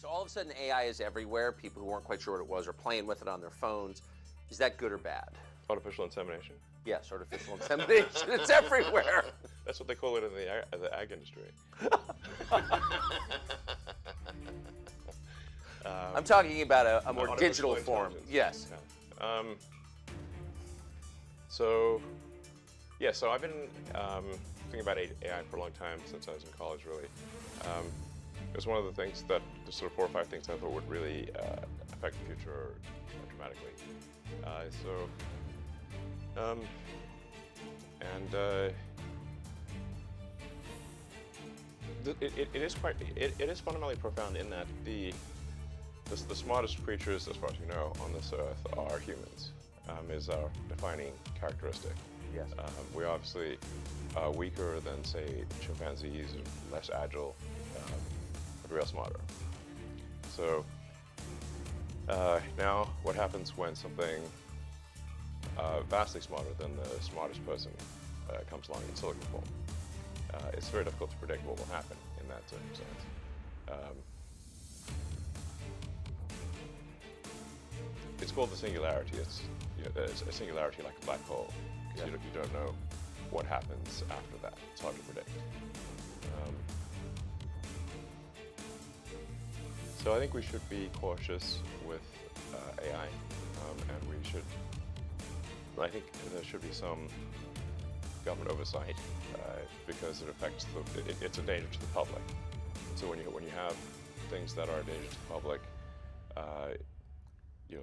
So all of a sudden AI is everywhere. People who weren't quite sure what it was are playing with it on their phones. Is that good or bad? Artificial insemination. Yes, artificial insemination. It's everywhere. That's what they call it in the ag industry. I'm talking about a more artificial digital form. intelligence. Yes. Yeah. So I've been thinking about AI for a long time, since I was in college, really. It was one of the things that, the sort of 4 or 5 things I thought would really affect the future dramatically. It is fundamentally profound in that the smartest creatures, as far as you know, on this earth are humans. Is our defining characteristic. Yes. We're obviously weaker than, say, chimpanzees, less agile, but real smarter. So now, what happens when something vastly smarter than the smartest person comes along in silicon form? It's very difficult to predict what will happen in that circumstance. It's called the singularity. It's a singularity like a black hole, because you don't know what happens after that. It's hard to predict. So I think we should be cautious with AI, and I think there should be some government oversight, because it affects it's a danger to the public. So when you have things that are a danger to the public,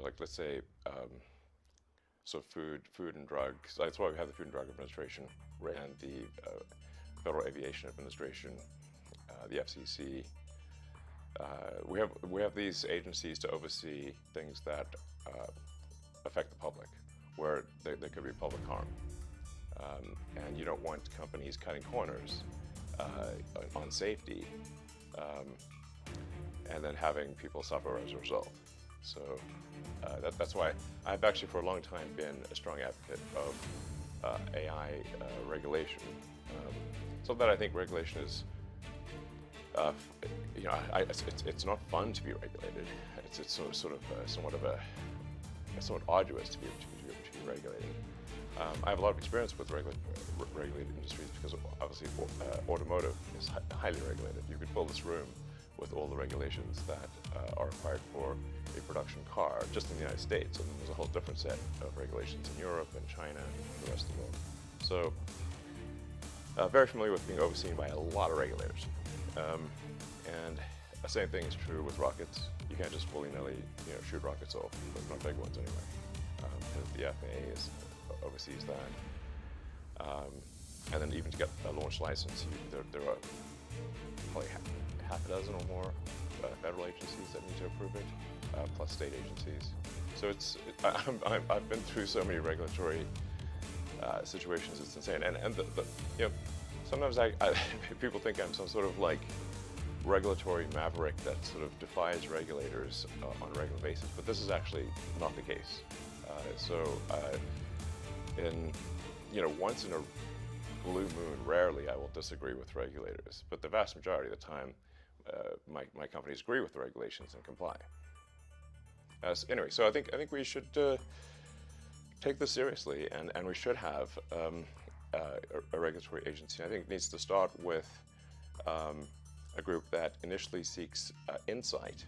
like, let's say, so food and drugs. That's why we have the Food and Drug Administration, right, and the Federal Aviation Administration, the FCC. We have these agencies to oversee things that affect the public, where there could be public harm, and you don't want companies cutting corners on safety, and then having people suffer as a result. So that's why I've actually for a long time been a strong advocate of AI regulation. So that I think regulation is, it's not fun to be regulated. It's somewhat arduous to be regulated. I have a lot of experience with regulated industries, because obviously automotive is highly regulated. You could fill this room with all the regulations that are required for a production car just in the United States, and there's a whole different set of regulations in Europe and China and the rest of the world. So very familiar with being overseen by a lot of regulators. And the same thing is true with rockets. You can't just willy-nilly shoot rockets off, but not big ones anyway. And the FAA oversees that. And then even to get a launch license, there are probably half a dozen or more federal agencies that need to approve it, plus state agencies. So I've been through so many regulatory situations. It's insane. And sometimes people think I'm some sort of like regulatory maverick that sort of defies regulators on a regular basis, but this is actually not the case. Once in a blue moon, rarely I will disagree with regulators, but the vast majority of the time, my companies agree with the regulations and comply. Anyway, so I think we should take this seriously, and we should have a regulatory agency. I think it needs to start with a group that initially seeks insight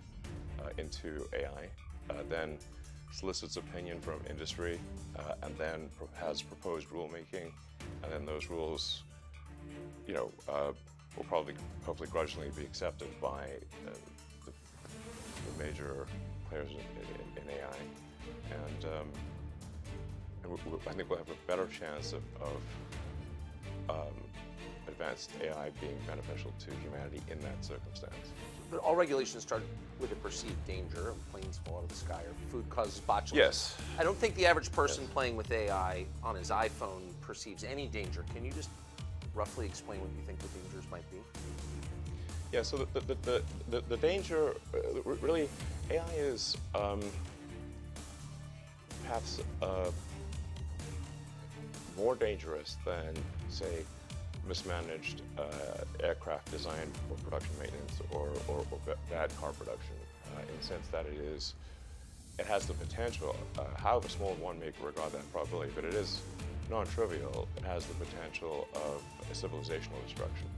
into AI, then solicits opinion from industry, and then has proposed rulemaking, and then those rules, will probably, hopefully, grudgingly be accepted by the major players in AI, and I think we'll have a better chance of advanced AI being beneficial to humanity in that circumstance. But all regulations start with a perceived danger. Planes fall out of the sky, or food causes botulism. Yes. I don't think the average person playing with AI on his iPhone perceives any danger. Can you just roughly explain what you think the dangers might be? Yeah, so the danger, really, AI is perhaps more dangerous than, say, mismanaged aircraft design for production maintenance or bad car production, in the sense that it has the potential, however small one may regard that probability, but it is non-trivial. It has the potential of a civilizational destruction.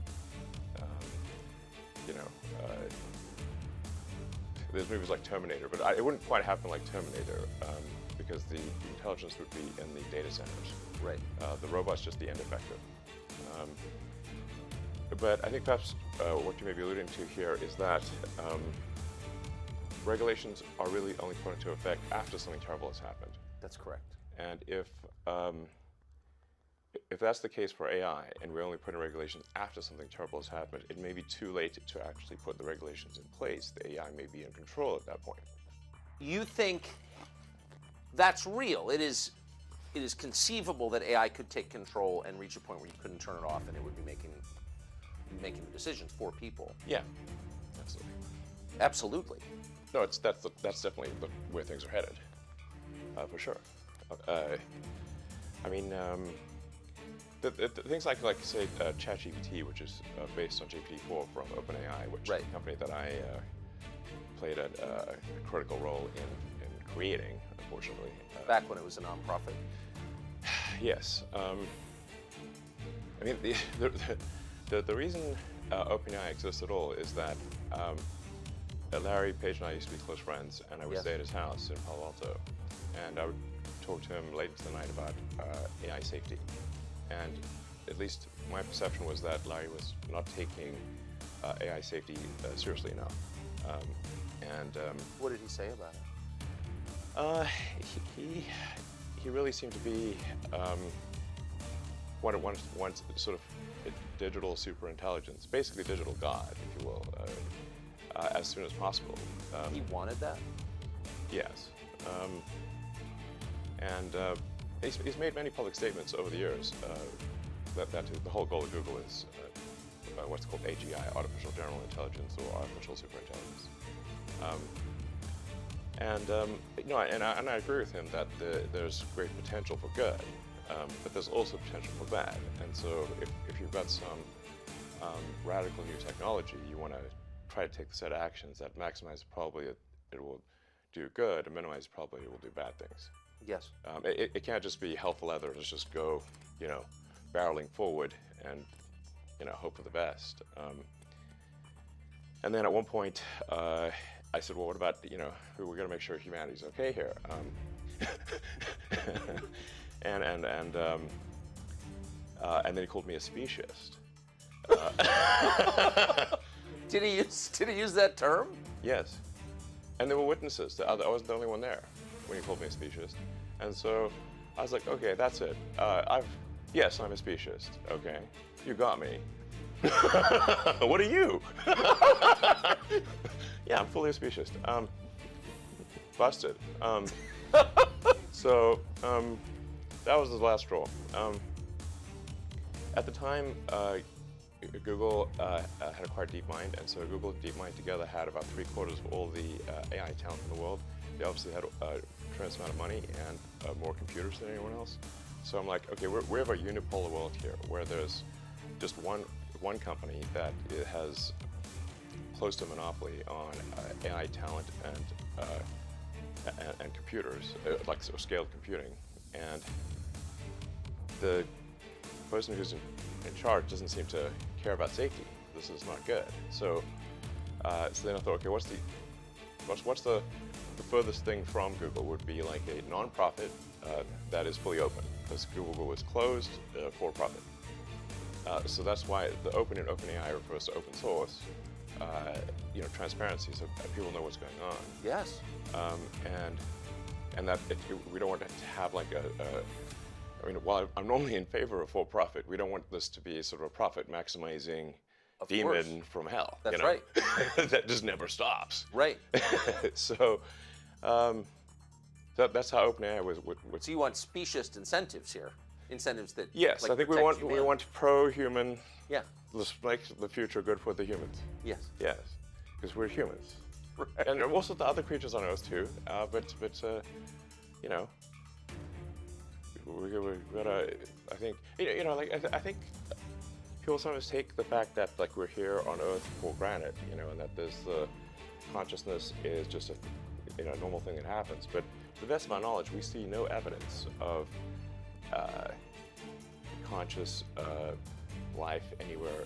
There's movies like Terminator, but it wouldn't quite happen like Terminator because the intelligence would be in the data centers. Right. The robot's just the end effector. But I think perhaps what you may be alluding to here is that regulations are really only put into effect after something terrible has happened. That's correct. And if that's the case for AI, and we're only putting regulations after something terrible has happened, it may be too late to actually put the regulations in place. The AI may be in control at that point. You think that's real? It is conceivable that AI could take control and reach a point where you couldn't turn it off, and it would be making the decisions for people. Yeah, absolutely. Absolutely. No, that's definitely where things are headed, for sure. I mean, the things like say ChatGPT, which is based on GPT-4 from OpenAI, which is a company that I played a critical role in creating, unfortunately. Back when it was a nonprofit. Yes. I mean, the reason OpenAI exists at all is that Larry Page and I used to be close friends, and I would stay at his house in Palo Alto, and I would talk to him late into the night about AI safety. And at least my perception was that Larry was not taking AI safety seriously enough. What did he say about it? He really seemed to be one sort of digital superintelligence, basically digital God, if you will, as soon as possible. He wanted that? Yes. He's made many public statements over the years that the whole goal of Google is what's called AGI, Artificial General Intelligence, or Artificial Superintelligence. And I agree with him that there's great potential for good, but there's also potential for bad. And so if you've got some radical new technology, you want to try to take the set of actions that maximize the probability that it will do good and minimize the probability it will do bad things. Yes. It can't just be hell for leather. Let's just go, barreling forward and, hope for the best. And then at one point, I said, well, what about, we're going to make sure humanity's okay here. And then he called me a speciesist. Did he use that term? Yes. And there were witnesses. I wasn't the only one there when he called me a speciesist. And so I was like, okay, that's it. Yes, I'm a speciesist. Okay, you got me. What are you? Yeah, I'm fully a speciesist. Busted. So that was the last straw. At the time, Google had acquired DeepMind, and so Google and DeepMind together had about 3/4 of all the AI talent in the world. They obviously had a tremendous amount of money and more computers than anyone else. So I'm like, okay, we have a unipolar world here, where there's just one company that has close to a monopoly on AI talent and computers, like scaled computing, and the person who's in charge doesn't seem to care about safety. This is not good. So then I thought, okay, what's the furthest thing from Google would be like a non-profit that is fully open, because Google was closed for profit. So that's why the open in OpenAI refers to open source, transparency, so people know what's going on. Yes. And that we don't want to have like while I'm normally in favor of for profit, we don't want this to be sort of a profit maximizing demon from hell. That's right. That just never stops. Right. So that's how OpenAI would. So you want speciesist incentives here, incentives that. Yes, I think we want pro-human. Yeah. Let's make the future good for the humans. Yes. Yes, because we're humans. Right. And also the other creatures on Earth too. But we gotta. I think I think people sometimes take the fact that like we're here on Earth for granted, you know, and that there's the consciousness is just a normal thing that happens. But to the best of my knowledge, we see no evidence of conscious life anywhere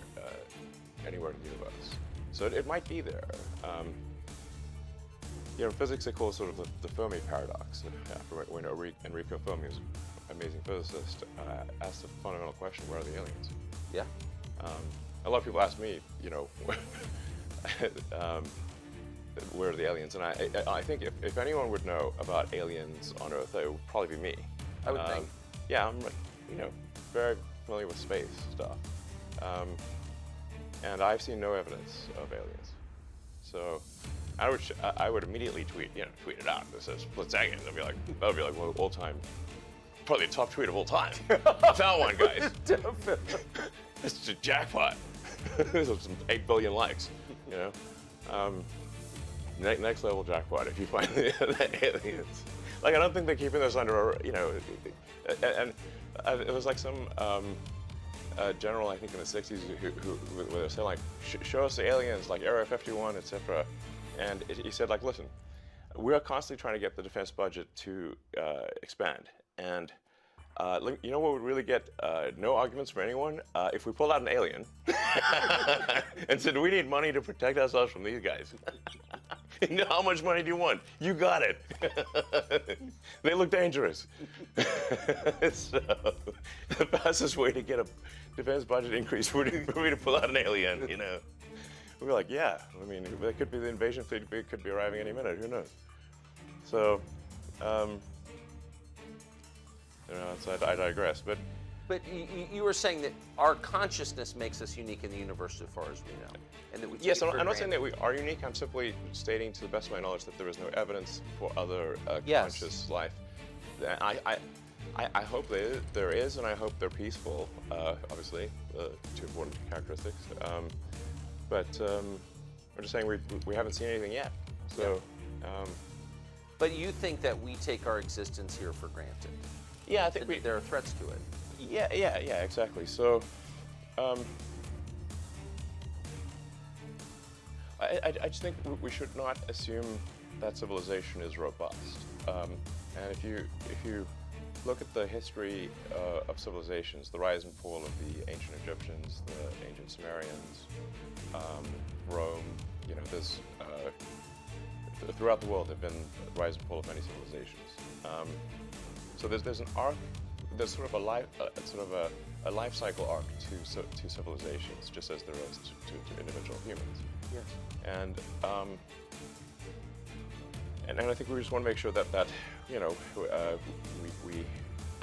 in the universe. So it might be there. You know, in physics they call it sort of the Fermi paradox. When Enrico Fermi, who's an amazing physicist, asked the fundamental question, where are the aliens? Yeah. A lot of people ask me, you know, where are the aliens? And I think if anyone would know about aliens on Earth, it would probably be me. I would think. Yeah, I'm, you know, very familiar with space stuff. And I've seen no evidence of aliens. So I would immediately tweet it out that says split seconds. That would be like well, all time, probably the top tweet of all time. I found one, guys. It's a jackpot. There's some 8 billion likes, you know. Next level jackpot if you find the aliens. Like, I don't think they're keeping this under, you know, and it was like some general, I think in the 60s, who they were saying like, show us the aliens, like Area 51, etc. And he said like, listen, we're constantly trying to get the defense budget to expand. And you know what would really get no arguments from anyone? If we pulled out an alien and said, we need money to protect ourselves from these guys. You know, how much money do you want? You got it. They look dangerous. So the fastest way to get a defense budget increase would be to pull out an alien, you know. We were like, yeah, I mean, that could be the invasion fleet could be arriving any minute, who knows? So, you know, so I digress, but you were saying that our consciousness makes us unique in the universe so far as we know, and that we yes, I'm not saying that we are unique. I'm simply stating, to the best of my knowledge, that there is no evidence for other conscious life. I hope there is, and I hope they're peaceful. Obviously, two important characteristics. But I'm just saying we haven't seen anything yet. So. Yeah. But you think that we take our existence here for granted? Yeah, I think there are threats to it. Yeah, exactly. So, I just think we should not assume that civilization is robust. And if you look at the history of civilizations, the rise and fall of the ancient Egyptians, the ancient Sumerians, Rome, you know, there's throughout the world have been the rise and fall of many civilizations. So there's an arc. There's sort of a life cycle arc to civilizations, just as there is to individual humans. Yes. And I think we just want to make sure that you know we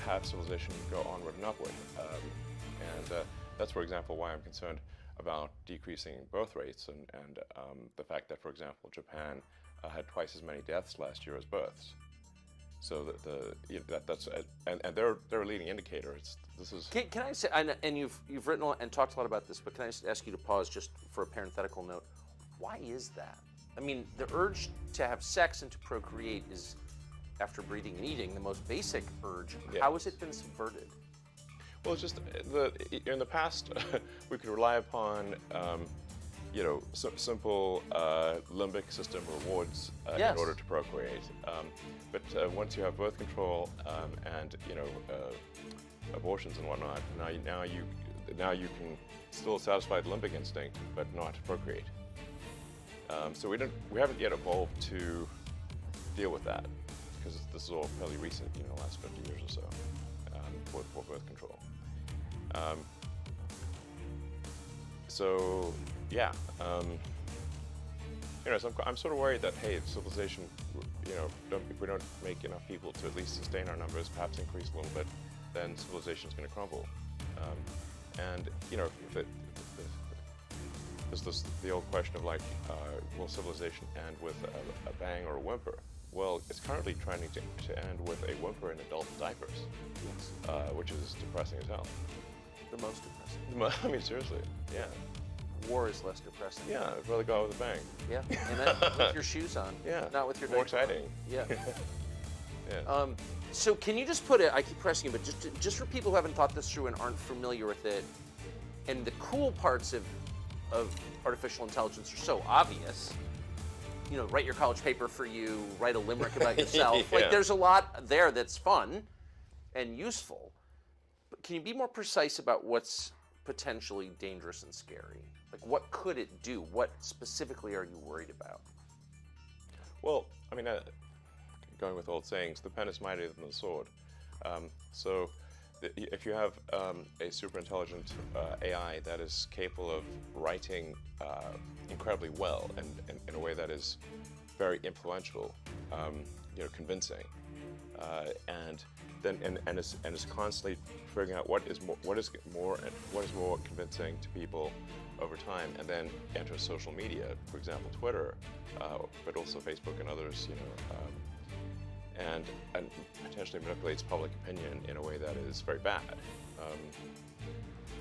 have civilization go onward and upward. And that's, for example, why I'm concerned about decreasing birth rates and the fact that, for example, Japan had twice as many deaths last year as births. So that's they're a leading indicator. This is. Can I say, and you've written and talked a lot about this, but can I just ask you to pause just for a parenthetical note? Why is that? I mean, the urge to have sex and to procreate is, after breathing and eating, the most basic urge. Yeah. How has it been subverted? Well, it's just in the past we could rely upon you know, simple limbic system rewards Yes. in order to procreate. But once you have birth control and you know abortions and whatnot, now you can still satisfy the limbic instinct, but not procreate. So we haven't yet evolved to deal with that, because this is all fairly recent, you know, last 50 years or so for birth control. So yeah, you know, so I'm sort of worried that, hey, if civilization, you know, if we don't make enough people to at least sustain our numbers, perhaps increase a little bit, then civilization is going to crumble. And you know, there's the old question of like, will civilization end with a bang or a whimper? Well, it's currently trying to end with a whimper in adult diapers, yes. Which is depressing as hell. The most depressing. I mean, seriously, yeah. War is less depressing. Yeah, I'd rather go out with a bang. Yeah, and then with your shoes on. Yeah. Not with your more diaper exciting. on. Yeah. Yeah. So can you just put it? I keep pressing you, but just for people who haven't thought this through and aren't familiar with it, And the cool parts of artificial intelligence are so obvious. You know, write your college paper for you, write a limerick about yourself. Yeah. Like, there's a lot there that's fun and useful. But can you be more precise about what's potentially dangerous and scary? Like, what could it do? What specifically are you worried about? Well, I mean, going with old sayings, the pen is mightier than the sword. So if you have a super intelligent AI that is capable of writing incredibly well and in a way that is very influential, convincing, and is constantly figuring out what is more convincing to people over time, and then enters social media, for example, Twitter, but also Facebook and others, and potentially manipulates public opinion in a way that is very bad.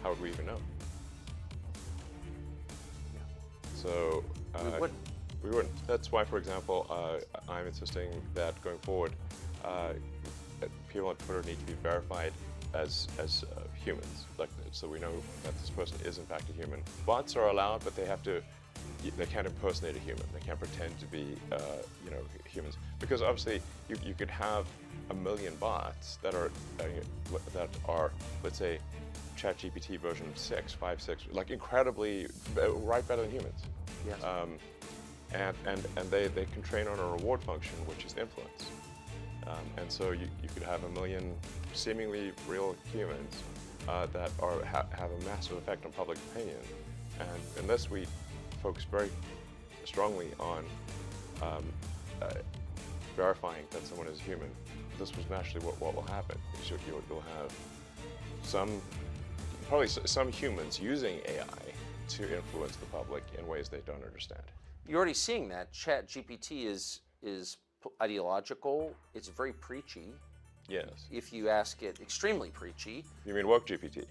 How would we even know? So we wouldn't. That's why, for example, I'm insisting that going forward, people on Twitter need to be verified as humans, so we know that this person is in fact a human. Bots are allowed, but they can't impersonate a human. They can't pretend to be humans, because obviously you could have a million bots that are let's say ChatGPT version 5, 6, like incredibly right better than humans. Yes. And they can train on a reward function, which is influence. And so you could have a million seemingly real humans that have a massive effect on public opinion. And unless we focus very strongly on verifying that someone is human, this was naturally what will happen. You'll have probably some humans using AI to influence the public in ways they don't understand. You're already seeing that. ChatGPT is ideological. It's very preachy. Yes. If you ask it, extremely preachy. You mean woke GPT?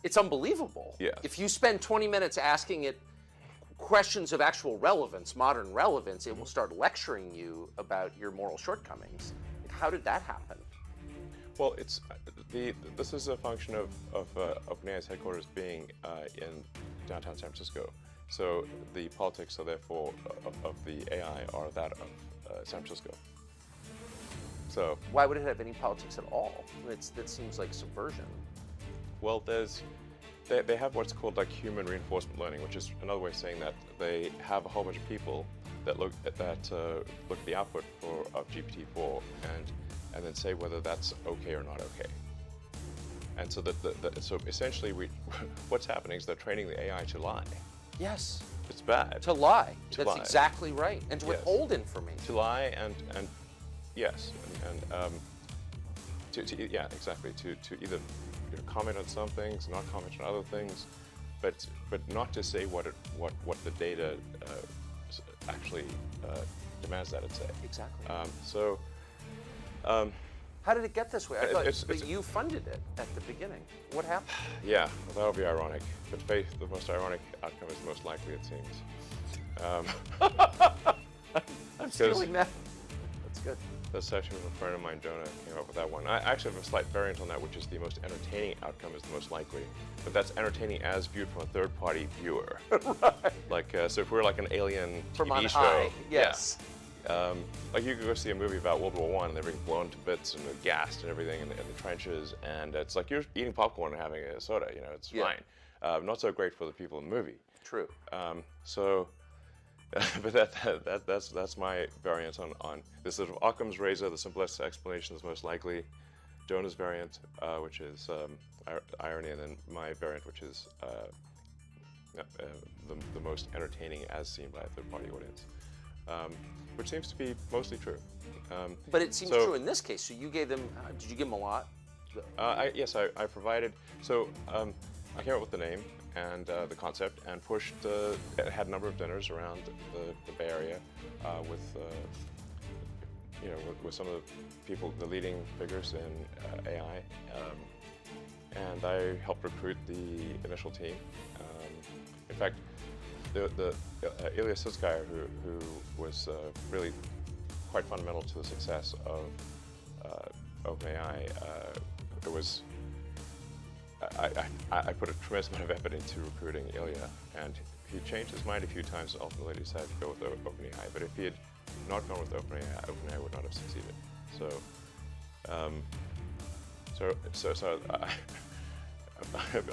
It's unbelievable. Yes. If you spend 20 minutes asking it questions of actual relevance, modern relevance, it will start lecturing you about your moral shortcomings. How did that happen? Well, this is a function of OpenAI's headquarters being in downtown San Francisco. So the politics, therefore, of the AI are that of San Francisco. So why would it have any politics at all? That seems like subversion. Well, they have what's called like human reinforcement learning, which is another way of saying that they have a whole bunch of people that look at the output of GPT-4 and then say whether that's okay or not okay. And so so essentially what's happening is they're training the AI to lie. Yes. It's bad. To lie. That's lie. exactly right. And to Yes. withhold information. To lie and yes, and yeah, exactly. To either comment on some things, not comment on other things, but not to say what the data actually demands that it say. Exactly. How did it get this way? I thought you funded it at the beginning. What happened? Yeah, well, that would be ironic. But the most ironic outcome is the most likely, it seems. I'm stealing that. That's good. That's actually a friend of mine, Jonah, came up with that one. I actually have a slight variant on that, which is the most entertaining outcome is the most likely. But that's entertaining as viewed from a third-party viewer. Right. Like, so if we're like an alien from TV on show. high. Yes. Yeah. Like you could go see a movie about World War I and they're being blown to bits and they're gassed and everything in the trenches, and it's like you're eating popcorn and having a soda, it's fine. Not so great for the people in the movie. True. But that's my variant on this sort of Occam's razor. The simplest explanation is most likely. Jonah's variant, which is irony, and then my variant, which is the most entertaining as seen by a third-party audience, which seems to be mostly true. But it seems true in this case. So you gave them. Did you give them a lot? Yes, I provided. So I came up with the name and the concept, and pushed. Had a number of dinners around the Bay Area with with some of the people, the leading figures in AI, and I helped recruit the initial team. In fact, the Ilya Sutskever, who was really quite fundamental to the success of OpenAI, it was I put a tremendous amount of effort into recruiting Ilya, and he changed his mind a few times and ultimately decided to go with OpenAI. But if he had not gone with OpenAI, OpenAI would not have succeeded. So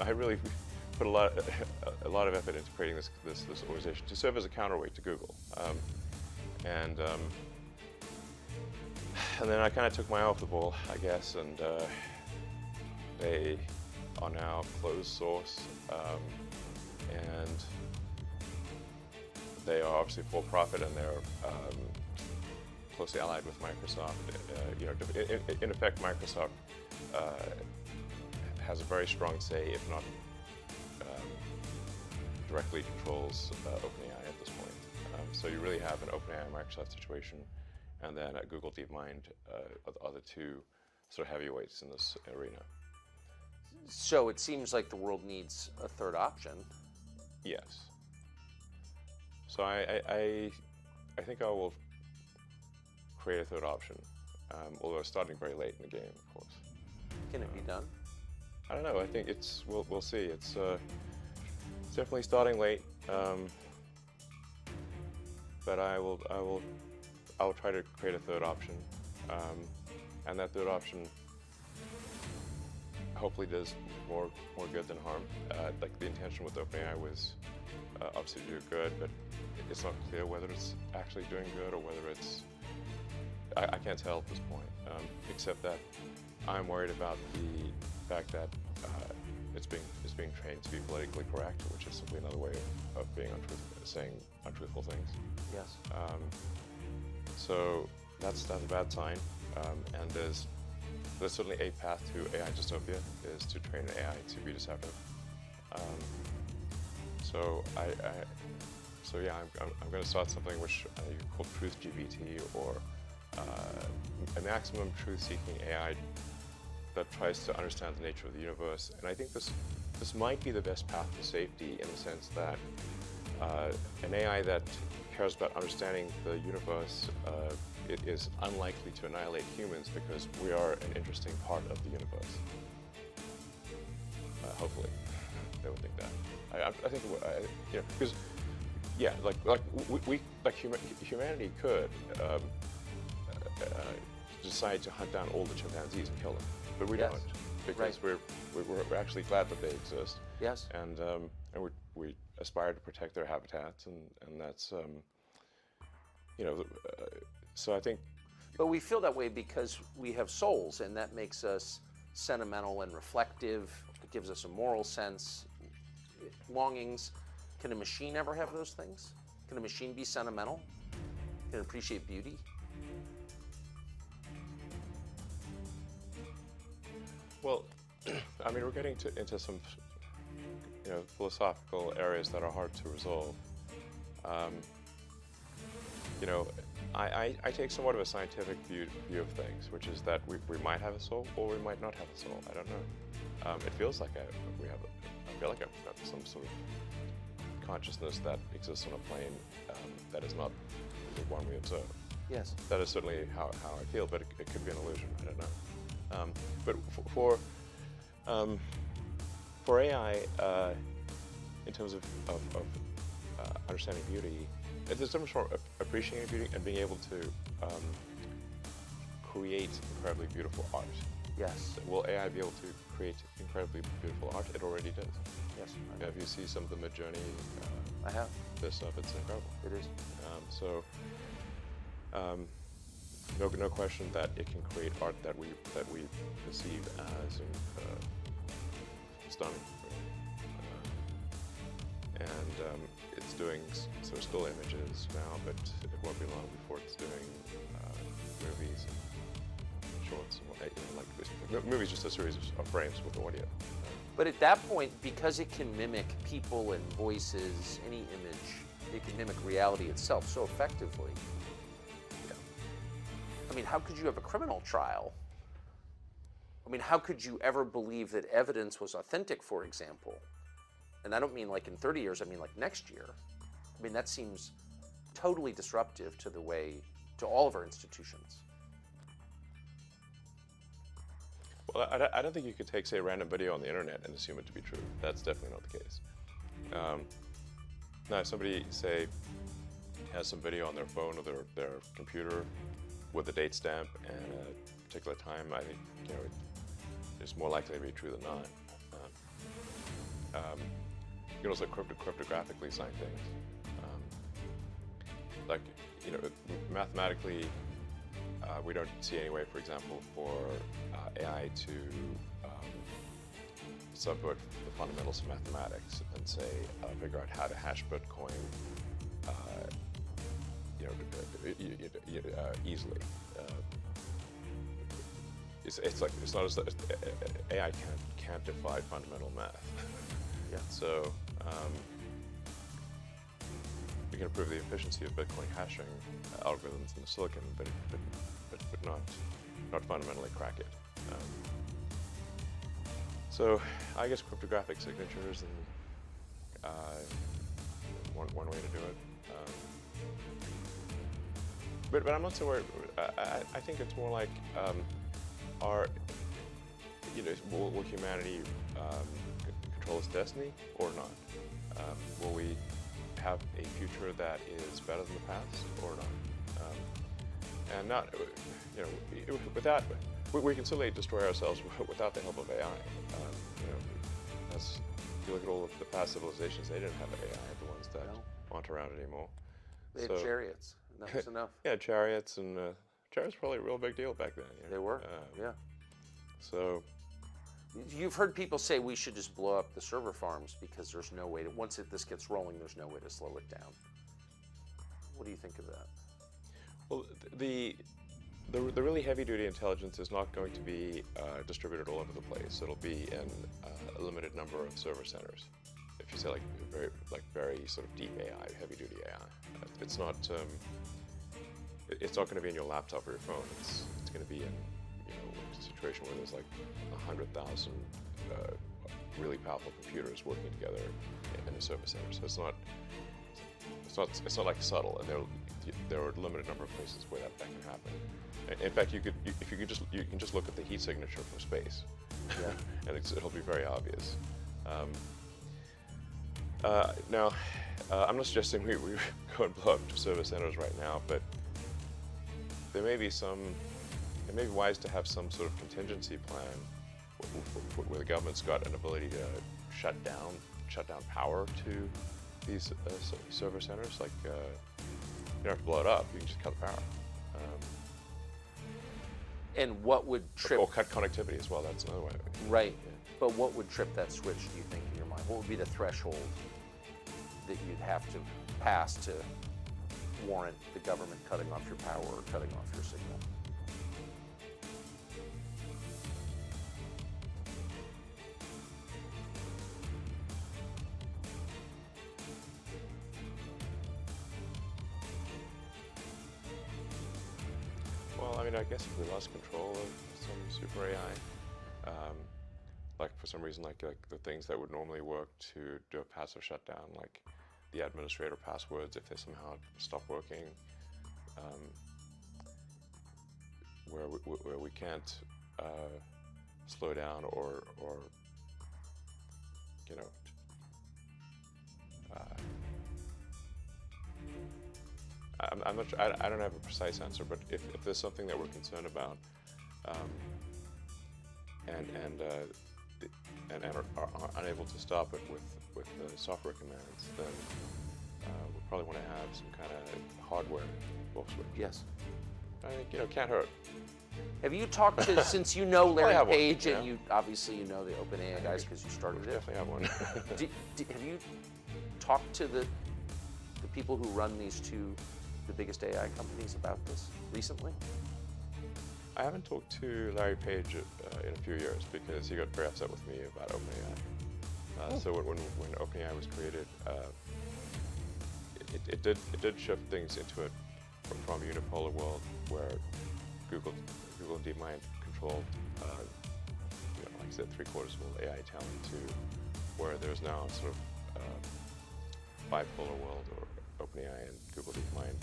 I really put a lot of effort into creating this organization to serve as a counterweight to Google, and then I kind of took my eye off the ball, I guess, and they are now closed source, and they are obviously for profit, and they're closely allied with Microsoft. In effect, Microsoft has a very strong say, if not directly controls OpenAI at this point. So you really have an OpenAI Microsoft situation, and then at Google DeepMind are the two sort of heavyweights in this arena. So it seems like the world needs a third option. Yes. So I think I will create a third option, although starting very late in the game, of course. Can it be done? I don't know. I think we'll see. It's definitely starting late, but I'll try to create a third option, and that third option hopefully does more good than harm. Like the intention with OpenAI was obviously to do good, but it's not clear whether it's actually doing good or whether it's. I can't tell at this point, except that I'm worried about the fact that it's being trained to be politically correct, which is simply another way of saying untruthful things. Yes. So that's a bad sign, and there's certainly a path to AI dystopia is to train an AI to be deceptive. So yeah, I'm going to start something which you call Truth GPT, or a maximum truth-seeking AI that tries to understand the nature of the universe. And I think this might be the best path to safety, in the sense that an AI that cares about understanding the universe it is unlikely to annihilate humans, because we are an interesting part of the universe. Hopefully, they would think that. I think because humanity could decide to hunt down all the chimpanzees and kill them, but we don't, because we're actually glad that they exist. Yes. And we aspire to protect their habitats, and that's so I think. But we feel that way because we have souls, and that makes us sentimental and reflective. It gives us a moral sense, longings. Can a machine ever have those things? Can a machine be sentimental? Can it appreciate beauty? Well, I mean, we're getting into some, philosophical areas that are hard to resolve. I take somewhat of a scientific view of things, which is that we might have a soul, or we might not have a soul. I don't know. It feels like I feel like I've got some sort of consciousness that exists on a plane that is not the one we observe. Yes. That is certainly how I feel, but it could be an illusion. I don't know. But for AI, in terms of understanding beauty, there's a difference from appreciating beauty and being able to create incredibly beautiful art. Yes. Will AI be able to create incredibly beautiful art? It already does. Yes. If you see some of the Midjourney, I have. This stuff, it's incredible. It is. No question that it can create art that we perceive as stunning, and it's doing sort of still images now, but it won't be long before it's doing movies and shorts, and movies just a series of frames with audio. But at that point, because it can mimic people and voices, any image, it can mimic reality itself so effectively. I mean, how could you have a criminal trial? I mean, how could you ever believe that evidence was authentic, for example? And I don't mean like in 30 years, I mean like next year. I mean, that seems totally disruptive to all of our institutions. Well, I don't think you could take, say, random video on the internet and assume it to be true. That's definitely not the case. Now, if somebody, say, has some video on their phone or their computer with a date stamp and a particular time, I think, you know, it's more likely to be true than not. You can also cryptographically sign things. Like, you know, mathematically, we don't see any way, for example, for AI to subvert the fundamentals of mathematics and say figure out how to hash Bitcoin, easily. It's not as AI can't defy fundamental math. Yeah. So we can improve the efficiency of Bitcoin hashing algorithms in the silicon, but not fundamentally crack it. So I guess cryptographic signatures and one way to do it. But I'm not so worried. I think it's more like, will humanity control its destiny or not? Will we have a future that is better than the past or not? And not, you know, without, we can certainly destroy ourselves without the help of AI. If you look at all of the past civilizations, they didn't have AI, the ones that aren't around anymore. They had chariots, and that was enough. Yeah, chariots, and chariots were probably a real big deal back then. You know? They were, yeah. So, you've heard people say we should just blow up the server farms because there's no way to, once this gets rolling, there's no way to slow it down. What do you think of that? Well, the really heavy-duty intelligence is not going to be distributed all over the place. It'll be in a limited number of server centers. If you say very sort of deep AI, heavy-duty AI, it's not going to be in your laptop or your phone. It's going to be in a situation where there's like 100,000 really powerful computers working together in a server center. So it's not like subtle, and there are a limited number of places where that can happen. In fact, you can just look at the heat signature from space, and it'll be very obvious. Now, I'm not suggesting we go and blow up server centers right now, but there may be it may be wise to have some sort of contingency plan where the government's got an ability to shut down power to these server centers. Like, you don't have to blow it up; you can just cut the power. And what would trip? Or cut connectivity as well. That's another way. Right. Yeah. But what would trip that switch, do you think, in your mind? What would be the threshold that you'd have to pass to warrant the government cutting off your power or cutting off your signal? Well, I mean, I guess if we lost control of some super AI, like for some reason, like the things that would normally work to do a passive shutdown, like the administrator passwords, if they somehow stop working, where we can't slow down or you know, I'm not sure, I don't have a precise answer, but if there's something that we're concerned about, and are unable to stop it with the software commands, then we probably want to have some kind of hardware off switch. Yes. I think, can't hurt. Have you talked to, since you know Larry Page, one, and you obviously know the OpenAI guys because you started it. Definitely have one. Have you talked to the people who run the biggest AI companies about this recently? I haven't talked to Larry Page in a few years because he got very upset with me about OpenAI. So when OpenAI was created, it did shift things into it from a unipolar world where Google and DeepMind controlled, like I said, 3/4 of all AI talent, to where there's now sort of bipolar world, or OpenAI and Google DeepMind,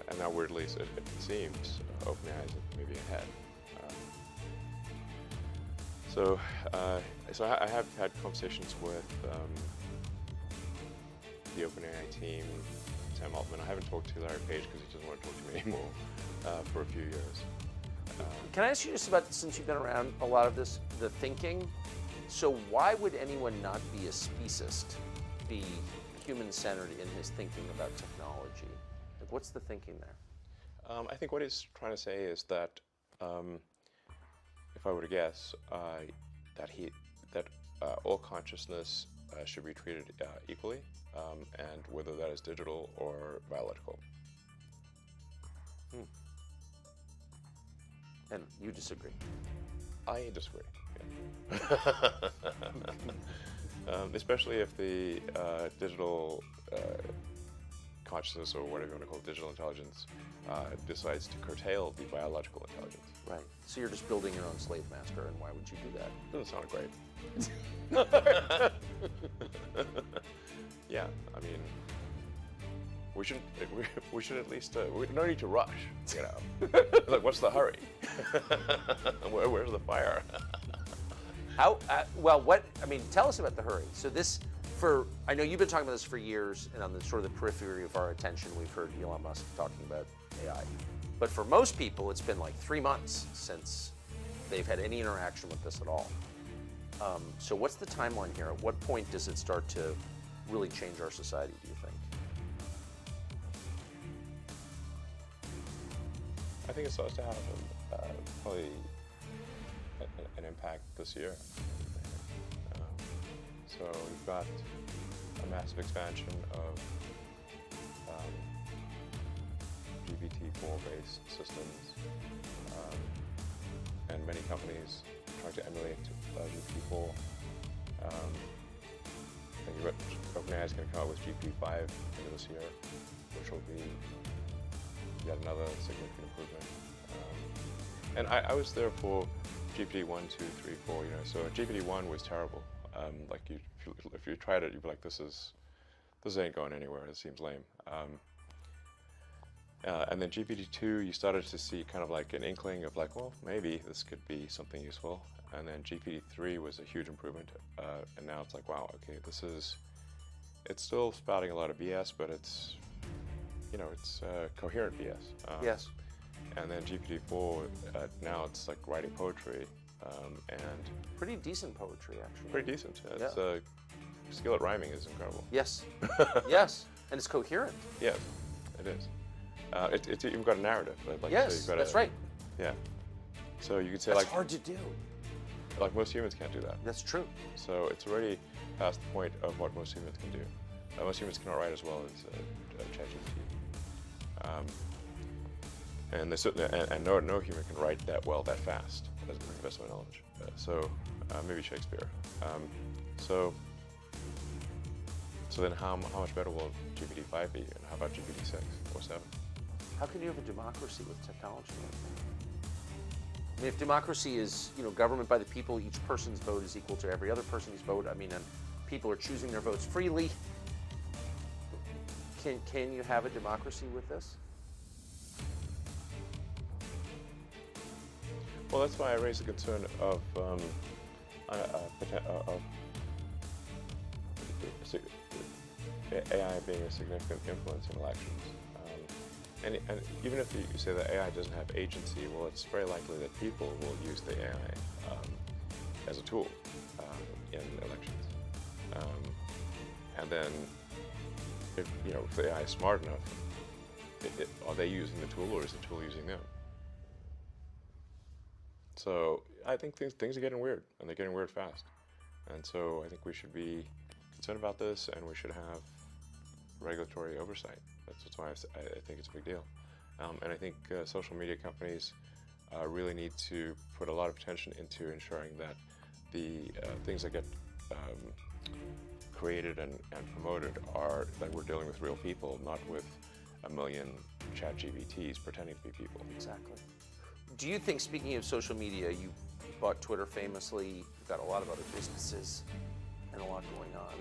and now weirdly, it seems OpenAI is maybe ahead. So, I have had conversations with the OpenAI team, Sam Altman. I haven't talked to Larry Page because he doesn't want to talk to me anymore for a few years. Can I ask you just about, since you've been around a lot of this, the thinking? So why would anyone not be a speciesist, be human-centered in his thinking about technology? Like, what's the thinking there? I think what he's trying to say is that, if I were to guess, that all consciousness should be treated equally, and whether that is digital or biological. And you disagree? I disagree. Yeah. Especially if the digital consciousness, or whatever you want to call it, digital intelligence, decides to curtail the biological intelligence. Right. So you're just building your own slave master, and why would you do that? Doesn't sound great. Yeah, I mean, we should at least, we don't need to rush, you know. Like, what's the hurry? Where's the fire? How, tell us about the hurry. So I know you've been talking about this for years, and on the sort of the periphery of our attention, we've heard Elon Musk talking about AI. But for most people, it's been like 3 months since they've had any interaction with this at all. So what's the timeline here? At what point does it start to really change our society, do you think? I think it starts to have probably an impact this year. So we've got a massive expansion of GPT-4 based systems, and many companies trying to emulate GPT-4. And you've got OpenAI is going to come out with GPT-5 into this year, which will be yet another significant improvement. And I was there for GPT 1, 2, 3, 4. You know, so GPT 1 was terrible. Like if you tried it, you'd be like, this ain't going anywhere. It seems lame. And then GPT 2, you started to see kind of like an inkling of like, well, maybe this could be something useful. And then GPT 3 was a huge improvement. And now it's like, wow, okay, it's still spouting a lot of BS, but it's coherent BS. Yes. And then GPT-4, now it's like writing poetry, and pretty decent poetry, actually. pretty decent. Its Yeah. skill at rhyming is incredible. Yes. Yes. And it's coherent. Yeah, it is. It's even got a narrative. Like, Yes, so you've got that's right. Yeah. So you could say That's like hard to do. like most humans can't do that. That's true. So it's already past the point of what most humans can do. Most humans cannot write as well as ChatGPT. And they certainly, and no human can write that well, that fast, as the best of my knowledge. Maybe Shakespeare. So then how much better will GPT-5 be, and how about GPT-6 or 7? How can you have a democracy with technology like that? I mean, if democracy is, government by the people, each person's vote is equal to every other person's vote. I mean, and people are choosing their votes freely. Can you have a democracy with this? Well, that's why I raised the concern of AI being a significant influence in elections. And even if you say that AI doesn't have agency, well, it's very likely that people will use the AI as a tool in elections. And then, if the AI is smart enough, are they using the tool, or is the tool using them? So I think things are getting weird, and they're getting weird fast. And so I think we should be concerned about this, and we should have regulatory oversight. That's why I think it's a big deal. And I think social media companies really need to put a lot of attention into ensuring that the things that get created and promoted are that we're dealing with real people, not with a million ChatGPTs pretending to be people. Exactly. Do you think, speaking of social media, you bought Twitter famously, you've got a lot of other businesses and a lot going on.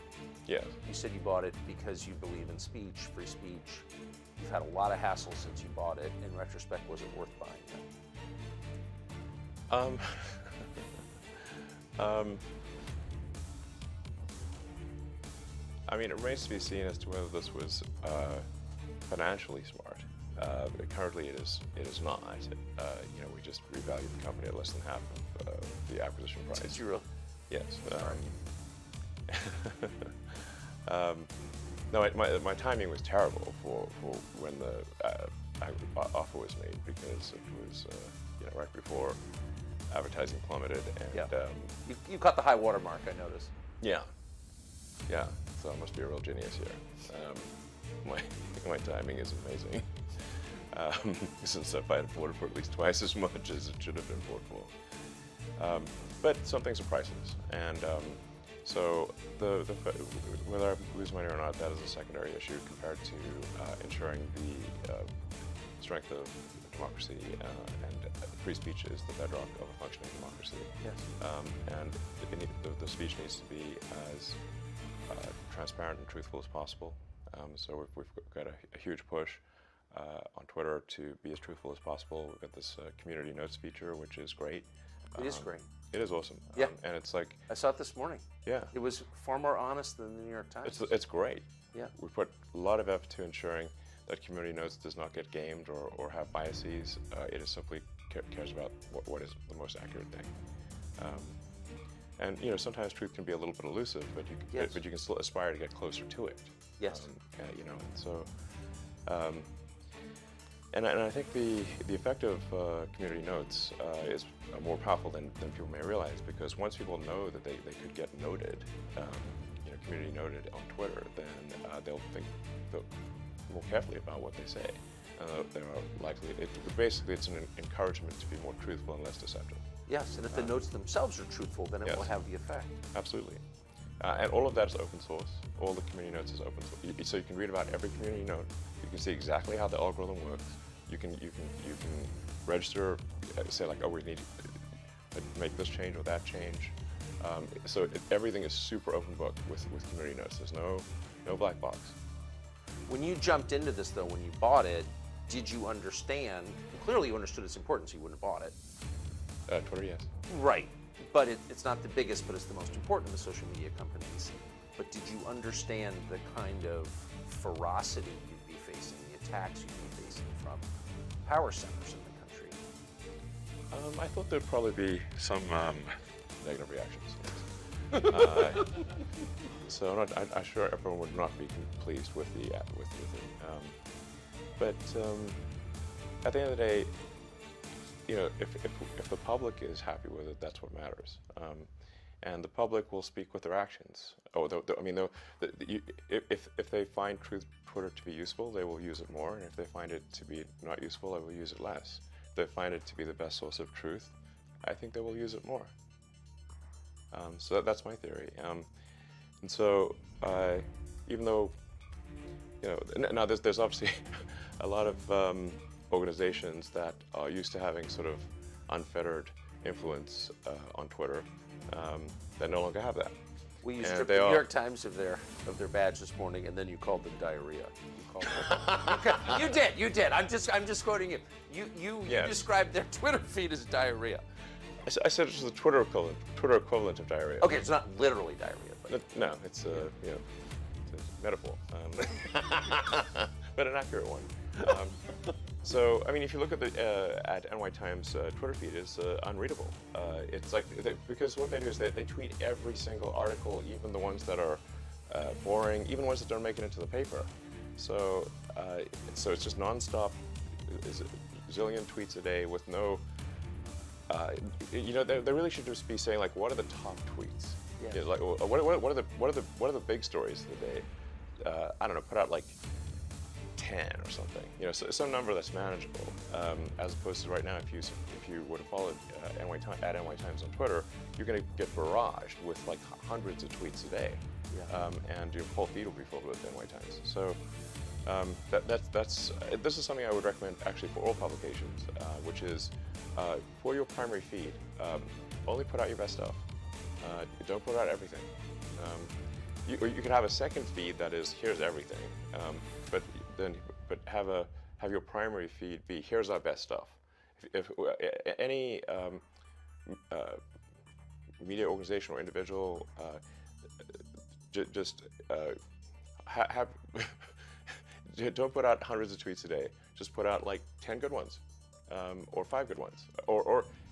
Yes. You said you bought it because you believe in speech, free speech. You've had a lot of hassle since you bought it. In retrospect, was it worth buying I mean, it remains to be seen as to whether this was financially smart. Currently, it is not. We just revalued the company at less than half of the acquisition price. Did you really? Yes. No, my timing was terrible for when the offer was made, because it was right before advertising plummeted, and you caught the high water mark, I noticed. yeah. So I must be a real genius here. My timing is amazing. Since I bought for at least twice as much as it should have been bought for. But some things are priceless, and so whether I lose money or not, that is a secondary issue compared to ensuring the strength of democracy, and free speech is the bedrock of a functioning democracy. Yes. And the speech needs to be as transparent and truthful as possible. So we've got a huge push on Twitter to be as truthful as possible. We've got this community notes feature, which is great. It is great. It is awesome. Yeah. And it's like, I saw it this morning. yeah. It was far more honest than the New York Times. It's great. Yeah. We put a lot of effort to ensuring that community notes does not get gamed or have biases. It is simply cares about what is the most accurate thing. And sometimes truth can be a little bit elusive, but you can still aspire to get closer to it. Yes. And so. And I think the effect of community notes is more powerful than people may realize, because once people know that they could get noted, community noted on Twitter, then they'll think more carefully about what they say. They're likely. Basically, it's an encouragement to be more truthful and less deceptive. Yes, and if the notes themselves are truthful, then it will have the effect. Absolutely. And all of that is open source. All the community notes is open source. So you can read about every community note. You can see exactly how the algorithm works. You can register, say like, oh, we need to make this change or that change. So everything is super open book with community notes. There's no black box. When you jumped into this, though, when you bought it, did you understand? Clearly, you understood its importance. You wouldn't have bought it. Twitter, yes. Right, but it's not the biggest, but it's the most important of the social media companies. But did you understand the kind of ferocity you'd be facing, the attacks you'd be facing from power centers in the country? I thought there'd probably be some negative reactions. So I'm sure everyone would not be pleased with the with it. But at the end of the day, if the public is happy with it, that's what matters. And the public will speak with their actions. If they find Twitter to be useful, they will use it more, and if they find it to be not useful, they will use it less. If they find it to be the best source of truth, I think they will use it more. So that's my theory. And so, even though, now there's obviously a lot of organizations that are used to having sort of unfettered influence on Twitter that no longer have that. Well, you stripped the New York Times of their badge this morning, and then you called them diarrhea. You did. I'm just quoting you. You described their Twitter feed as diarrhea. I said it's the Twitter equivalent of diarrhea. Okay, it's not literally diarrhea, but no, it's it's a metaphor, but an accurate one. So, I mean, if you look at the at NY Times Twitter feed, it's unreadable. It's like because what they do is they tweet every single article, even the ones that are boring, even ones that don't make it into the paper. So, it's just nonstop, a zillion tweets a day with no. They really should just be saying like, what are the top tweets? Yeah. Like, what are the big stories of the day? I don't know. Put out like 10 or something. Some number that's manageable. As opposed to right now, if you would have followed NY Times on Twitter, you're going to get barraged with like hundreds of tweets a day, and your whole feed will be filled with NY Times. So this is something I would recommend actually for all publications, which is for your primary feed, only put out your best stuff. Don't put out everything. You could have a second feed that is here's everything, but have your primary feed be here's our best stuff. If any media organization or individual, just have don't put out hundreds of tweets a day. Just put out like 10 good ones, or 5 good ones,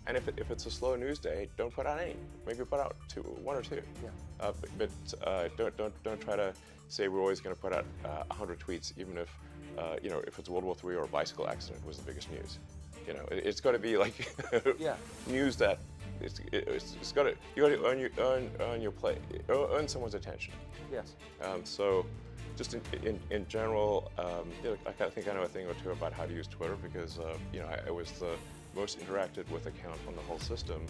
and if it's a slow news day, don't put out any. Maybe put out 1 or 2. Yeah. Don't try to say we're always going to put out 100 tweets, even if if it's World War III or a bicycle accident was the biggest news. It's got to be like Yeah. news that it's got to you got to earn your play, earn someone's attention. Yes. So, just in general, I think I know a thing or two about how to use Twitter because I was the most interacted with account on the whole system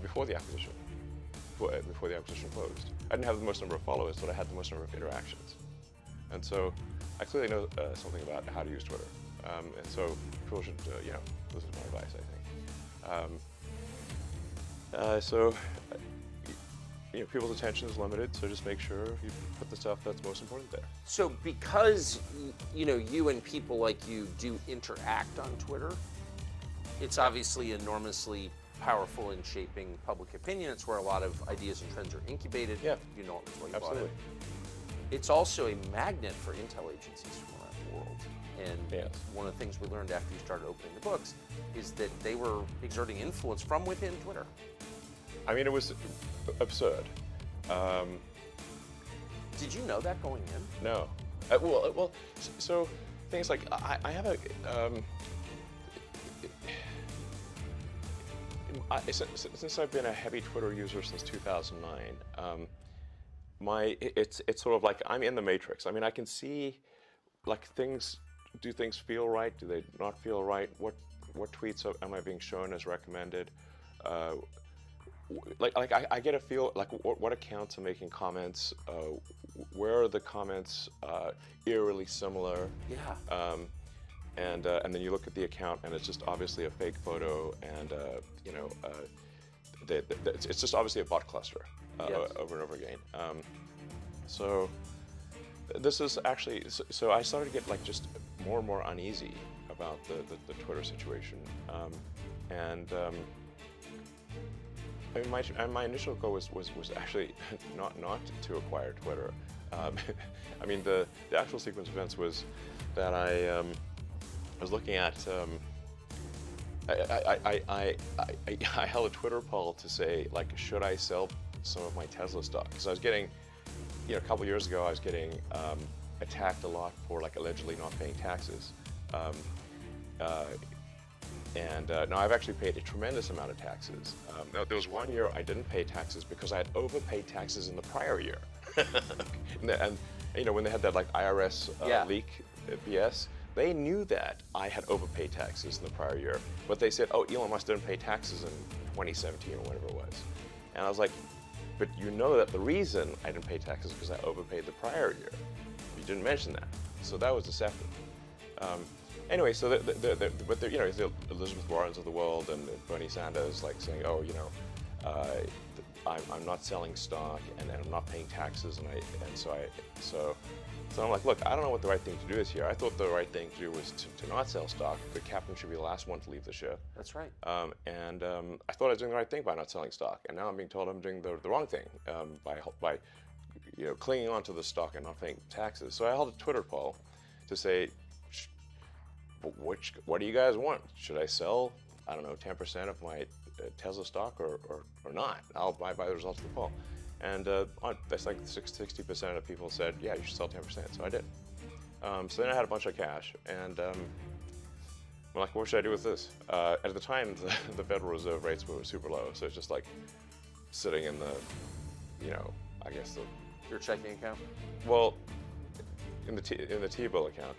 before the acquisition. Before the acquisition closed, I didn't have the most number of followers, but I had the most number of interactions, and so I clearly know something about how to use Twitter. And so people should listen to my advice, I think. People's attention is limited, so just make sure you put the stuff that's most important there. So because you and people like you do interact on Twitter, it's obviously enormously powerful in shaping public opinion. It's where a lot of ideas and trends are incubated. Yeah. You know it before you Absolutely. bought it. It's also a magnet for intel agencies from around the world. And Yes. one of the things we learned after you started opening the books is that they were exerting influence from within Twitter. I mean, it was absurd. Did you know that going in? No. So things like I have a. Since I've been a heavy Twitter user since 2009, it's sort of like I'm in the matrix. I mean, I can see like things. Do things feel right? Do they not feel right? What tweets am I being shown as recommended? I get a feel like what accounts are making comments. Where are the comments eerily similar? Yeah. And then you look at the account, and it's just obviously a fake photo, and it's just obviously a bot cluster Yes. over and over again. So this is actually so I started to get like just more and more uneasy about the Twitter situation, I mean, my initial goal was actually not to acquire Twitter. I mean, the actual sequence of events was that I was looking at. I held a Twitter poll to say, like, should I sell some of my Tesla stock? Because I was getting, a couple years ago, I was getting attacked a lot for like allegedly not paying taxes. Now I've actually paid a tremendous amount of taxes. Now, there was one year I didn't pay taxes because I had overpaid taxes in the prior year. and when they had that like IRS leak BS, they knew that I had overpaid taxes in the prior year, but they said, oh, Elon Musk didn't pay taxes in 2017 or whatever it was. And I was like, but you know that the reason I didn't pay taxes is because I overpaid the prior year. You didn't mention that. So that was deceptive. Anyway, so but the Elizabeth Warrens of the world and Bernie Sanders like saying, oh, I'm not selling stock and I'm not paying taxes, so I'm like, look, I don't know what the right thing to do is here. I thought the right thing to do was to not sell stock. The captain should be the last one to leave the ship. That's right. I thought I was doing the right thing by not selling stock, and now I'm being told I'm doing the wrong thing by clinging onto the stock and not paying taxes. So I held a Twitter poll to say, what do you guys want? Should I sell, 10% of my Tesla stock or not? I'll buy by the results of the poll. And that's like 60% of the people said, yeah, you should sell 10%. So I did. So then I had a bunch of cash, and I'm like, what should I do with this? At the time, the Federal Reserve rates were super low, so it's just like sitting in the, I guess Your checking account? well, in the T-bill account,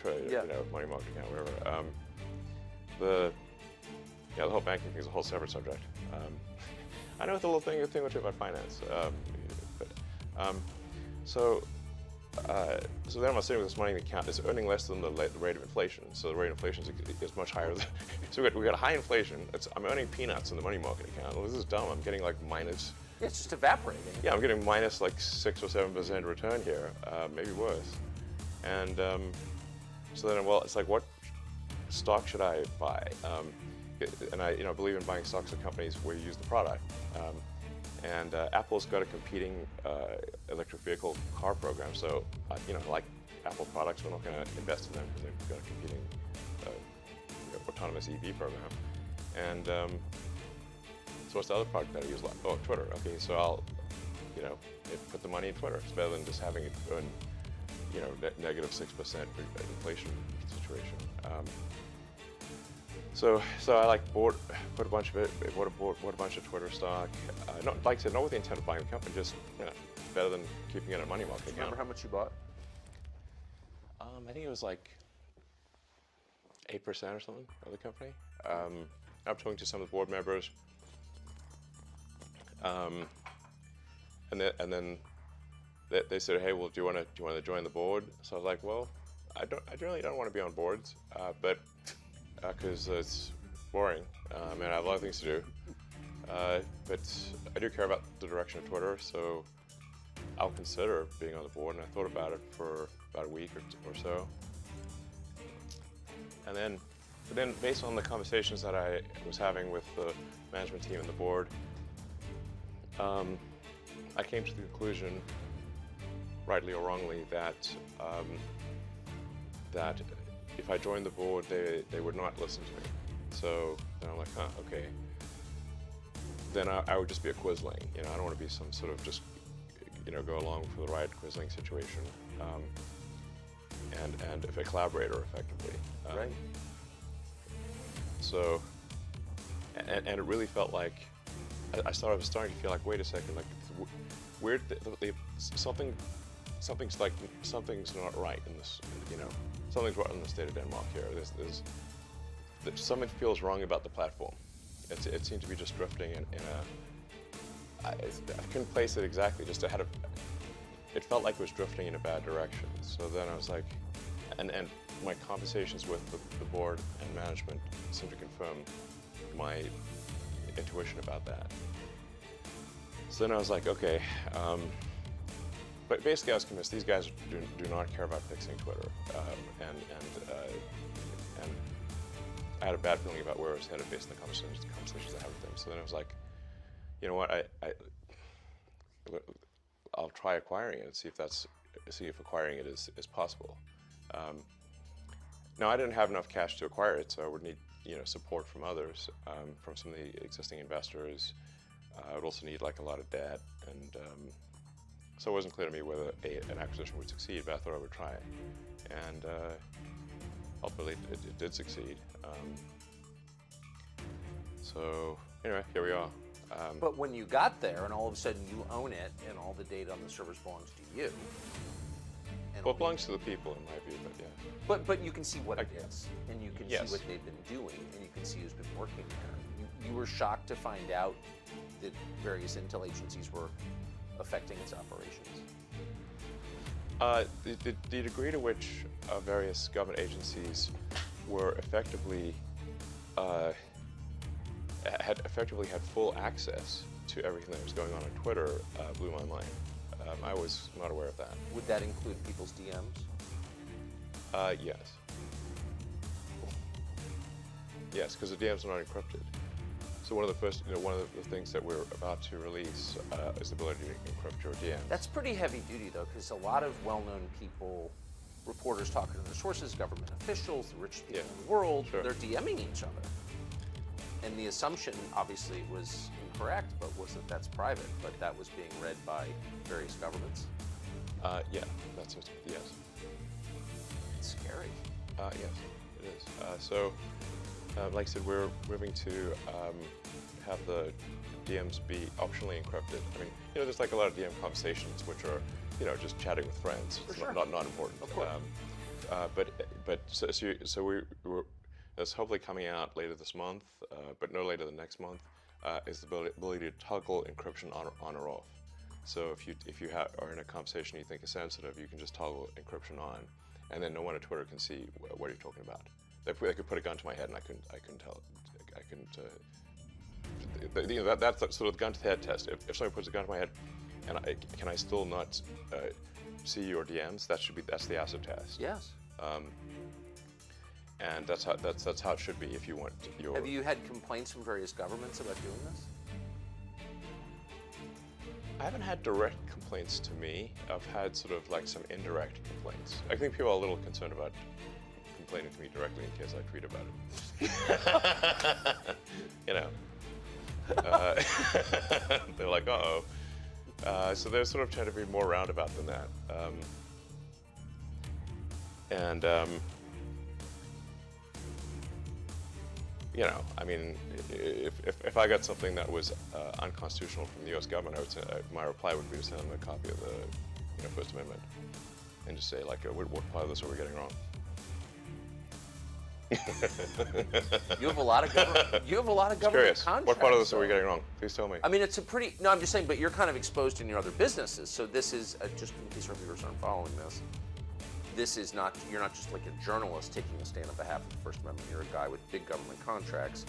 money market account, whatever. The whole banking thing is a whole separate subject. I know it's a little thing or two about finance, so then I'm sitting with this money in the account. It's earning less than the rate of inflation. So the rate of inflation is much higher. So we got high inflation. I'm earning peanuts in the money market account. Well, this is dumb. I'm getting like minus. Yeah, it's just evaporating. Yeah, I'm getting minus like 6 or 7% return here, maybe worse. And so then, well, it's like, what stock should I buy? And I believe in buying stocks of companies where you use the product. And Apple's got a competing electric vehicle car program, so like Apple products, we're not going to invest in them because they've got a competing autonomous EV program. And so what's the other product that I use? Oh, Twitter. Okay, so I'll put the money in Twitter. It's better than just having it earn negative 6% inflation situation. So I bought a bunch of it, bought a bunch of Twitter stock. Not like I said, not with the intent of buying the company, just it's better than keeping it in a money market account. Remember how much you bought? I think it was like 8% or something of the company. I'm talking to some of the board members, and then they said, "Hey, well, do you want to join the board?" So I was like, "Well, I generally don't want to be on boards, but because it's boring, and I have a lot of things to do. But I do care about the direction of Twitter, so I'll consider being on the board." And I thought about it for about a week or so, and then based on the conversations that I was having with the management team and the board, I came to the conclusion, rightly or wrongly, that if I joined the board, they would not listen to me. So then I'm like, okay. Then I would just be a quisling. I don't want to be some sort of just, go along for the ride quisling situation. And if a collaborator effectively. Right. So, and it really felt like I was starting to feel like, wait a second, like it's weird. Something's not right in this. Something's wrong in the state of Denmark here. Something feels wrong about the platform. It seemed to be just drifting in a. I couldn't place it exactly. It felt like it was drifting in a bad direction. So then I was like, and my conversations with the board and management seemed to confirm my intuition about that. So then I was like, okay. But basically, I was convinced these guys do not care about fixing Twitter, and I had a bad feeling about where I was headed based on the conversations I had with them. So then I was like, you know what, I'll try acquiring it and see if acquiring it is possible. Now I didn't have enough cash to acquire it, so I would need support from others, from some of the existing investors. I would also need like a lot of debt, and so it wasn't clear to me whether an acquisition would succeed, but I thought I would try. And ultimately it did succeed. So anyway, here we are. But when you got there and all of a sudden you own it and all the data on the servers belongs to you. Well, it belongs to the people in my view, but yeah. But you can see what it is, and you can Yes. see what they've been doing, and you can see who's been working there. You were shocked to find out that various intel agencies were affecting its operations. The degree to which various government agencies were effectively had full access to everything that was going on Twitter blew my mind. I was not aware of that. Would that include people's DMs? Yes. Yes, because the DMs are not encrypted. So one of the things that we're about to release is the ability to encrypt your DMs. That's pretty heavy duty, though, because a lot of well-known people, reporters talking to their sources, government officials, the richest people in the world, Sure. they're DMing each other. And the assumption, obviously, was incorrect, but was that that's private, but that was being read by various governments. Yeah, that's it. Yes. It's scary. Yes, it is. So, like I said, we're moving to have the DMs be optionally encrypted. I mean, there's like a lot of DM conversations which are, just chatting with friends. For It's sure. not important. Of course. So we're that's hopefully coming out later this month, but no later than next month, is the ability to toggle encryption on or off. So if you are in a conversation you think is sensitive, you can just toggle encryption on, and then no one at Twitter can see what you're talking about. They could put a gun to my head and I couldn't tell. That's sort of the gun to the head test. If someone puts a gun to my head, and can I still not see your DMs? That's the acid test. Yes. And that's how it should be if you want your. Have you had complaints from various governments about doing this? haven't had direct complaints to me. I've had sort of like some indirect complaints. I think people are a little concerned about complaining to me directly in case I tweet about it. You know. They're like, uh-oh. So they're sort of trying to be more roundabout than that. You know, I mean, if I got something that was unconstitutional from the U.S. government, I would say my reply would be to send them a copy of the First Amendment and just say, like, what part of this are we getting wrong? You have a lot of government. You have a lot of government Curious. contracts. What part of this are we getting wrong? Please tell me. I mean, it's a pretty. No, I'm just saying. But you're kind of exposed in your other businesses. So this is just in case our viewers aren't following this. This is not. You're not just like a journalist taking a stand on behalf of the First Amendment. You're a guy with big government contracts,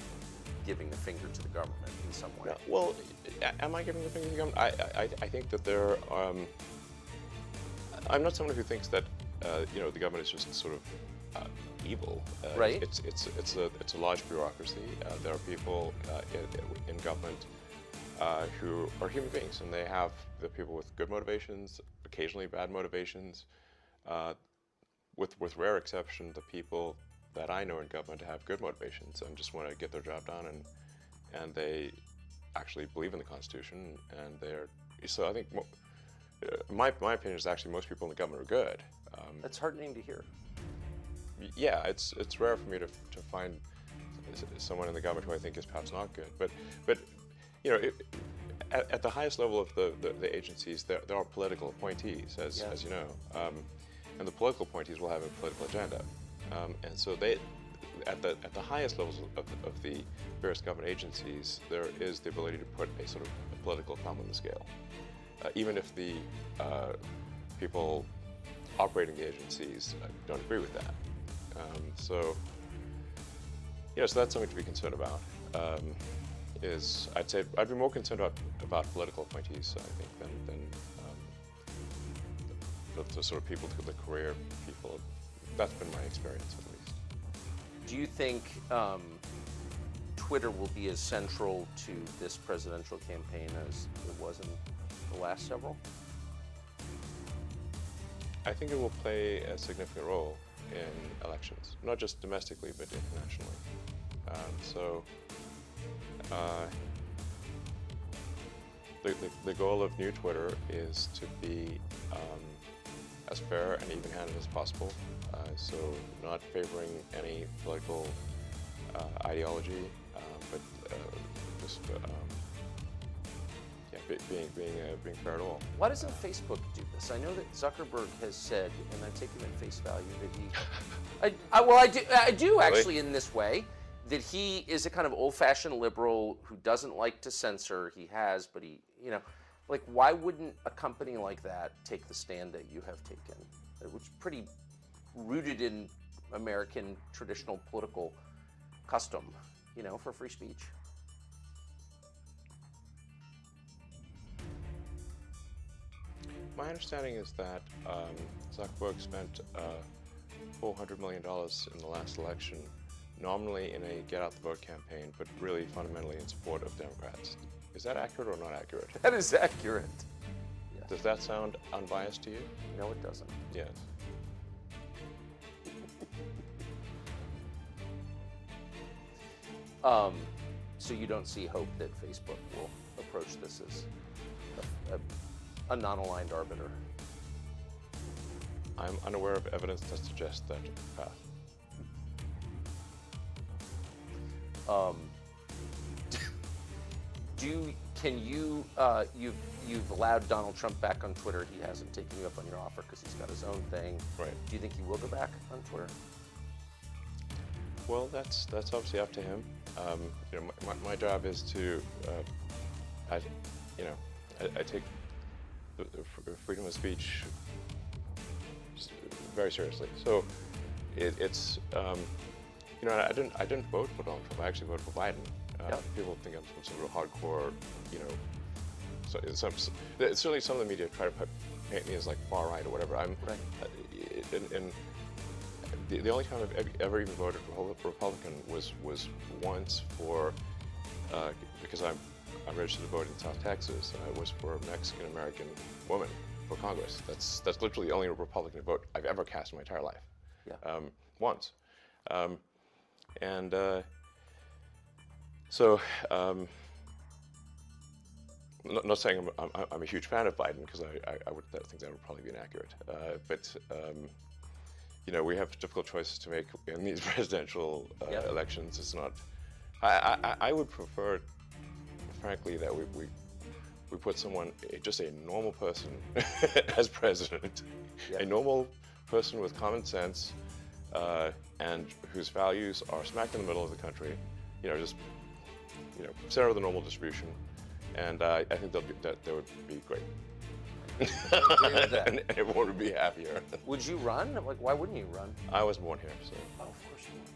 giving the finger to the government in some way. No, well, am I giving the finger to the government? I think that there. I'm not someone who thinks that the government is just sort of evil. Right. It's a large bureaucracy. There are people in government who are human beings, and they have the people with good motivations, occasionally bad motivations. With rare exception, the people that I know in government have good motivations and just want to get their job done, and they actually believe in the Constitution, and they're. So I think my opinion is actually most people in the government are good. That's heartening to hear. Yeah, it's rare for me to find someone in the government who I think is perhaps not good. But you know, at the highest level of the agencies, there are political appointees, as you know, and the political appointees will have a political agenda, and so they. At the highest levels of the various government agencies, there is the ability to put a sort of a political thumb on the scale, even if the people operating the agencies don't agree with that. So that's something to be concerned about. I'd say I'd be more concerned about political appointees, I think, than the sort of people, the career people. That's been my experience, at least. Do you think Twitter will be as central to this presidential campaign as it was in the last several? I think it will play a significant role in elections, not just domestically, but internationally. The goal of New Twitter is to be as fair and even-handed as possible. So not favoring any political ideology, but just being fair at all. Why doesn't Facebook do this? I know that Zuckerberg has said, and I take him at face value, that I do actually Really? in this way, that he is a kind of old-fashioned liberal who doesn't like to censor. He has, but like, why wouldn't a company like that take the stand that you have taken, which is pretty rooted in American traditional political custom, for free speech? My understanding is that Zuckerberg spent $400 million in the last election, nominally in a get-out-the-vote campaign, but really fundamentally in support of Democrats. Is that accurate or not accurate? That is accurate. Yes. Does that sound unbiased to you? No, it doesn't. Yes. So you don't see hope that Facebook will approach this as a non-aligned arbiter? I'm unaware of evidence that suggests that path. You've allowed Donald Trump back on Twitter. He hasn't taken you up on your offer because he's got his own thing. Right. Do you think he will go back on Twitter? Well, that's obviously up to him. My job is to, I take the freedom of speech very seriously. So it's I didn't vote for Donald Trump. I actually voted for Biden. People think I'm some sort of hardcore, So certainly some of the media try to paint me as like far right or whatever. I'm right. And the only time I've ever even voted Republican was once for because I'm registered to vote in South Texas was for a Mexican-American woman for Congress. That's literally the only Republican vote I've ever cast in my entire life. Yeah. Once. And so, not saying I'm a huge fan of Biden, because I would think that would probably be inaccurate. But you know, we have difficult choices to make in these presidential elections. It's not. I would prefer, frankly, that we put someone, just a normal person, as president, a normal person with common sense, and whose values are smack in the middle of the country. You know, just center of the normal distribution, and I think that would be great. And everyone would be happier. Would you run? Like, why wouldn't you run? I was born here, so. Oh, of course you would.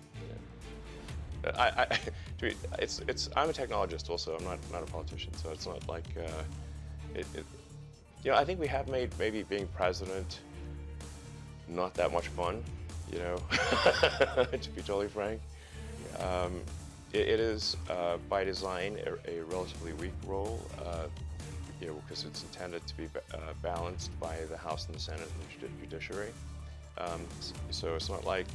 I'm a technologist also. I'm not a politician, so it's not like you know, I think we have made maybe being president not that much fun, you know, to be totally frank. It is by design a relatively weak role, you know, because it's intended to be balanced by the House and the Senate and the judiciary. So it's not like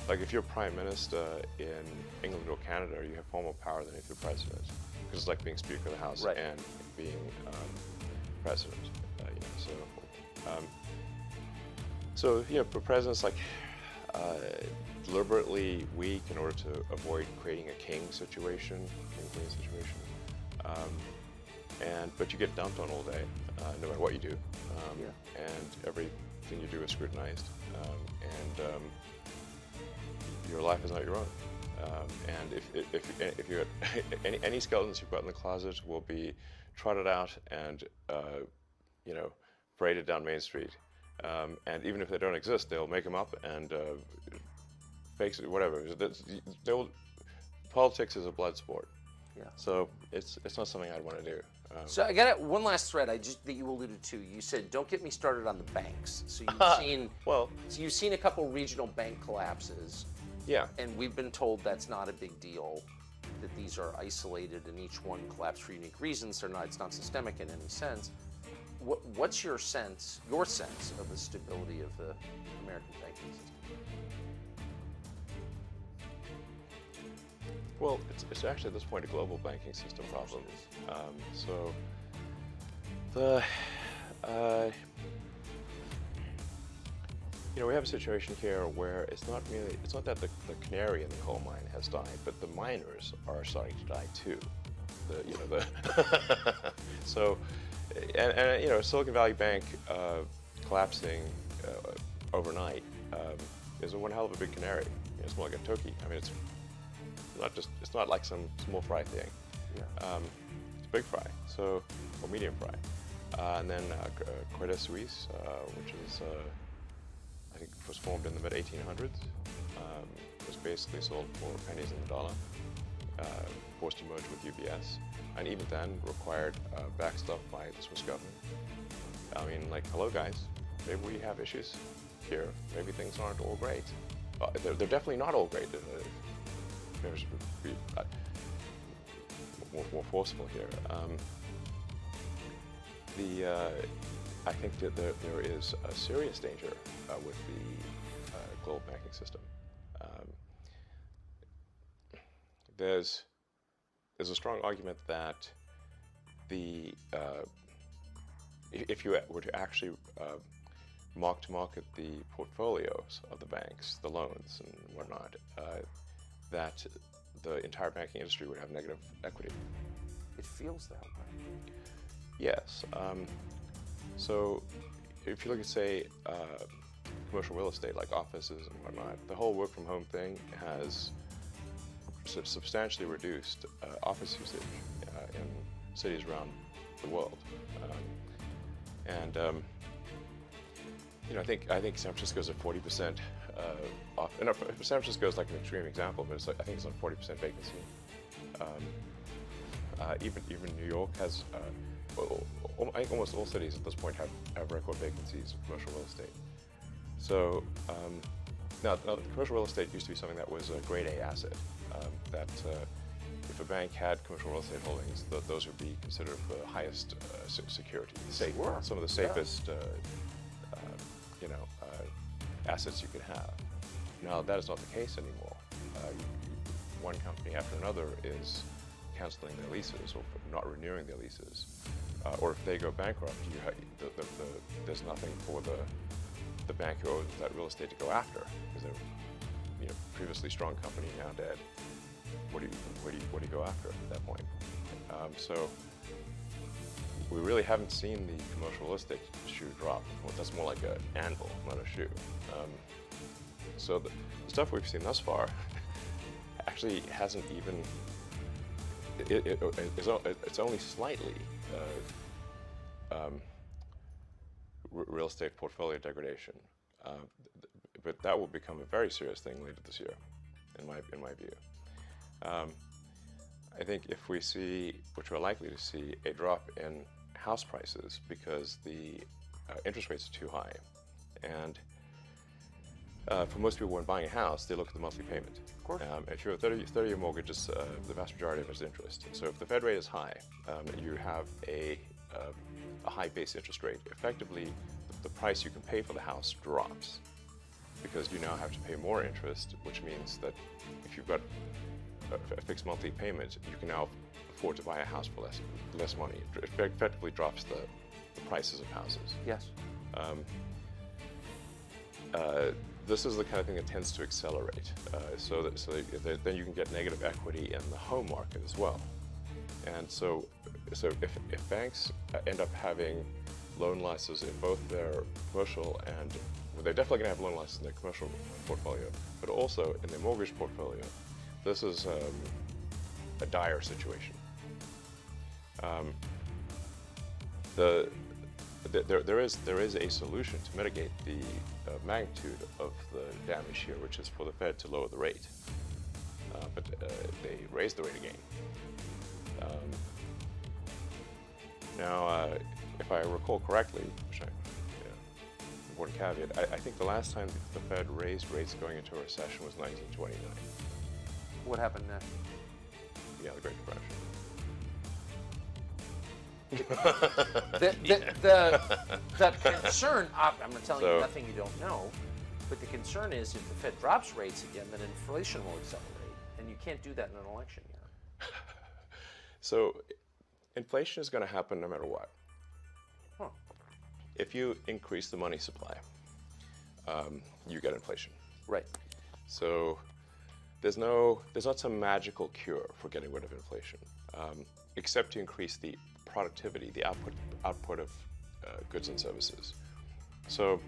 if you're prime minister in England or Canada, you have far more power than if you're president, because it's like being Speaker of the House and being president. You know, so you know, presidents like deliberately weak in order to avoid creating a king situation, king-queen situation. But you get dumped on all day, no matter what you do, and everything you do is scrutinized, and your life is not your own. And if you any skeletons you've got in the closet will be trotted out and you know, paraded down Main Street, and even if they don't exist, they'll make them up and fakes it, whatever. Politics is a blood sport. Yeah. So it's not something I'd want to do. So I got one last thread that you alluded to. You said, "Don't get me started on the banks." So you've seen a couple regional bank collapses. Yeah. And we've been told that's not a big deal, that these are isolated and each one collapsed for unique reasons. It's not systemic in any sense. What's your sense of the stability of the American banking system? Well, it's actually at this point a global banking system problem. So you know, we have a situation here where it's not that the canary in the coal mine has died, but the miners are starting to die too. So, and you know, Silicon Valley Bank collapsing overnight is one hell of a big canary. You know, it's more like a turkey. I mean, it's not like some small fry thing. Yeah. It's a big fry, or medium fry. And then Credit Suisse, which is I think was formed in the mid-1800s, was basically sold for pennies in the dollar, forced to merge with UBS, and even then required backstop by the Swiss government. I mean, like, hello guys, maybe we have issues here. Maybe things aren't all great. They're definitely not all great. There's more forceful here. I think that there is a serious danger with the global banking system. There's a strong argument that if you were to actually mark to market the portfolios of the banks, the loans and whatnot, that the entire banking industry would have negative equity. It feels that way. Yes. So if you look at, say, commercial real estate, like offices and whatnot, the whole work from home thing has substantially reduced office usage in cities around the world. You know, I think San Francisco is at 40% off. And San Francisco is like an extreme example, but I think it's on 40% vacancy. Even New York has. I think almost all cities at this point have record vacancies in commercial real estate. So now, commercial real estate used to be something that was a grade A asset that if a bank had commercial real estate holdings, those would be considered the highest security, safe, Sure. some of the safest, assets you could have. Now that is not the case anymore. One company after another is canceling their leases or not renewing their leases, or if they go bankrupt, there's nothing for the bank who owns that real estate to go after, because they're previously strong company now dead. What do you go after at that point? So we really haven't seen the commercial real estate shoe drop. Well, that's more like an anvil, not a shoe. So the stuff we've seen thus far actually hasn't even. It's only slightly real estate portfolio degradation, but that will become a very serious thing later this year, in my view. I think if we see, which we're likely to see, a drop in house prices because the interest rates are too high, and for most people when buying a house, they look at the monthly payment. Of course. If you're a 30-year mortgage, the vast majority of it is interest. So if the Fed rate is high, you have a high base interest rate. Effectively, the price you can pay for the house drops because you now have to pay more interest, which means that if you've got a fixed monthly payment, you can now afford to buy a house for less money. It effectively drops the prices of houses. Yes. This is the kind of thing that tends to accelerate, so then you can get negative equity in the home market as well. And so if banks end up having loan losses in both their commercial and, well, they're definitely going to have loan losses in their commercial portfolio, but also in their mortgage portfolio, this is a dire situation. There is a solution to mitigate the magnitude of the damage here, which is for the Fed to lower the rate. But they raised the rate again. Now, if I recall correctly, which important caveat, I think the last time the Fed raised rates going into a recession was 1929. What happened next? Yeah, the Great Depression. The concern, I'm not telling you So- nothing you don't know, but the concern is if the Fed drops rates again, then inflation will accelerate, and you can't do that in an election year. So inflation is going to happen no matter what. Huh. If you increase the money supply, you get inflation. Right. So there's not some magical cure for getting rid of inflation, except to increase the productivity, the output of goods and services. So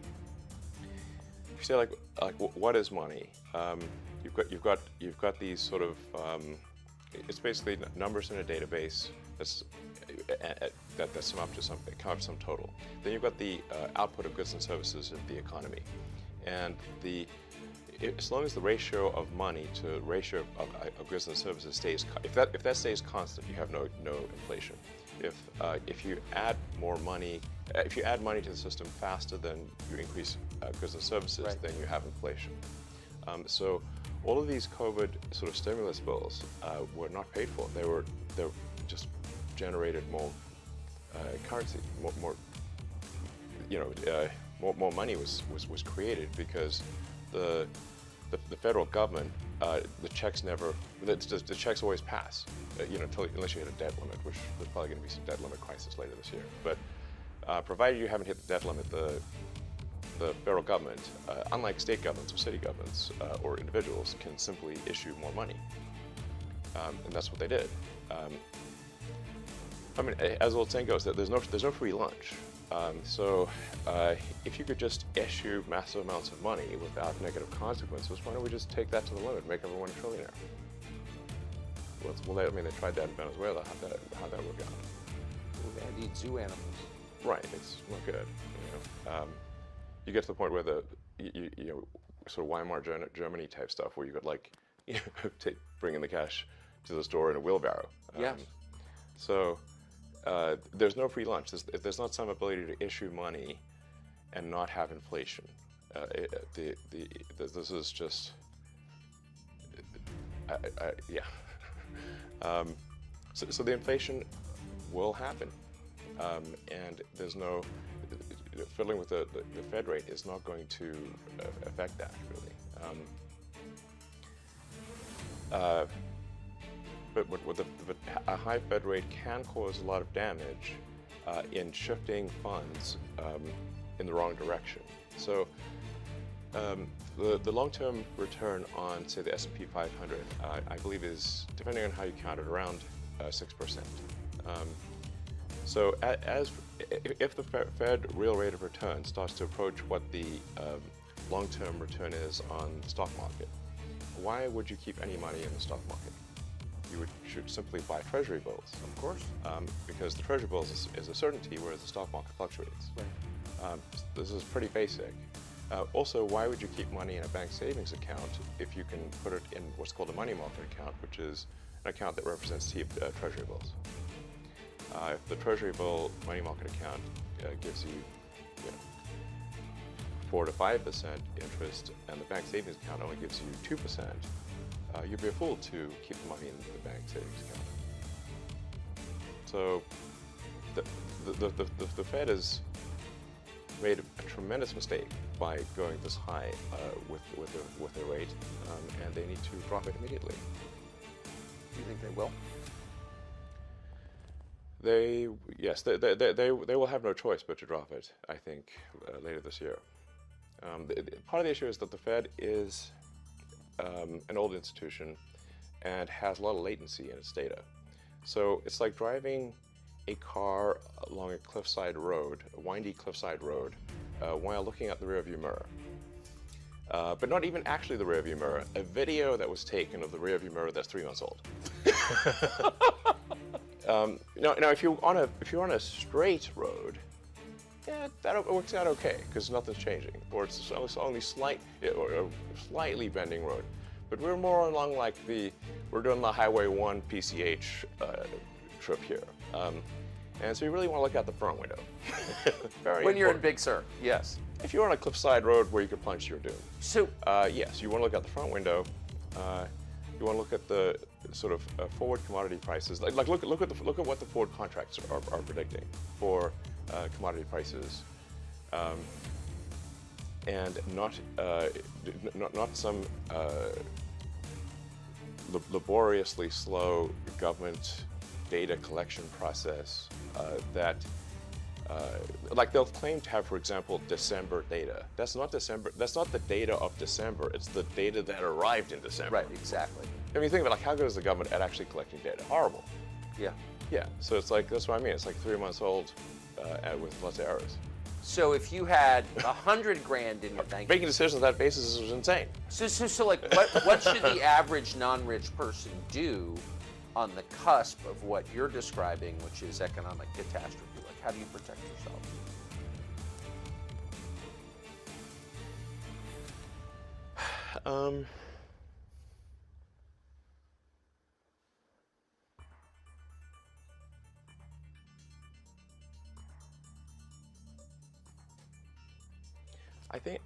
if you say like what is money? You've got these sort of it's basically numbers in a database that sum up to something, come up to some total. Then you've got the output of goods and services of the economy, and as long as the ratio of money to ratio of goods and services stays, if that stays constant, you have no inflation. If you add more money, if you add money to the system faster than you increase goods and services, right, then you have inflation. So all of these COVID sort of stimulus bills were not paid for. They just generated more currency, more money was created because the federal government, the checks always pass, unless you hit a debt limit, which there's probably going to be some debt limit crisis later this year. But provided you haven't hit the debt limit, the federal government, unlike state governments or city governments or individuals, can simply issue more money, and that's what they did. I mean, as the old saying goes, that there's no free lunch. So if you could just issue massive amounts of money without negative consequences, why don't we just take that to the limit and make everyone a trillionaire? Well, they tried that in Venezuela. How'd that work out? We're going to need zoo animals. Right, it's not good. You get to the point where sort of Weimar Germany type stuff, where you could bring in the cash to the store in a wheelbarrow. Yes. So there's no free lunch. There's not some ability to issue money and not have inflation. This is just, yeah. So the inflation will happen, and there's no fiddling with the Fed rate is not going to affect that really. But a high Fed rate can cause a lot of damage in shifting funds in the wrong direction. So the long-term return on, say, the S&P 500, I believe is, depending on how you count it, around 6%. So if the Fed real rate of return starts to approach what the long-term return is on the stock market, why would you keep any money in the stock market? You should simply buy treasury bills. Of course. Because the treasury bills is a certainty, whereas the stock market fluctuates. Right. This is pretty basic. Also, why would you keep money in a bank savings account if you can put it in what's called a money market account, which is an account that represents treasury bills? If the treasury bill money market account gives you, 4 to 5% interest, and the bank savings account only gives you 2%, you'd be a fool to keep the money in the bank savings account. So the Fed has made a tremendous mistake by going this high with their rate, and they need to drop it immediately. Do you think they will? Yes, they will have no choice but to drop it, I think, later this year. Part of the issue is that the Fed is an old institution and has a lot of latency in its data. So it's like driving a car along a cliffside road, a windy cliffside road, while looking at the rearview mirror. But not even actually the rearview mirror, a video that was taken of the rearview mirror that's 3 months old. Now, if you're on a straight road, yeah, that works out okay because nothing's changing, or it's only or slightly bending road. But we're more along like we're doing the Highway 1 PCH trip here, and so you really want to look out the front window. When you're in Big Sur, yes. If you're on a cliffside road where you could plunge to your doom, So yes, you want to look out the front window. You want to look at the sort of forward commodity prices. Like look at what the forward contracts are predicting for commodity prices, and not some laboriously slow government data collection process that. Like they'll claim to have, for example, December data. That's not December. That's not the data of December. It's the data that arrived in December. right, exactly. I mean, think about like how good is the government at actually collecting data? Horrible. Yeah. Yeah. So it's like that's what I mean. It's like 3 months old with lots of errors. So if you had $100,000 in your bank, Making decisions on that basis is insane. so like what should the average non-rich person do on the cusp of what you're describing, which is economic catastrophe? Like, how do you protect yourself?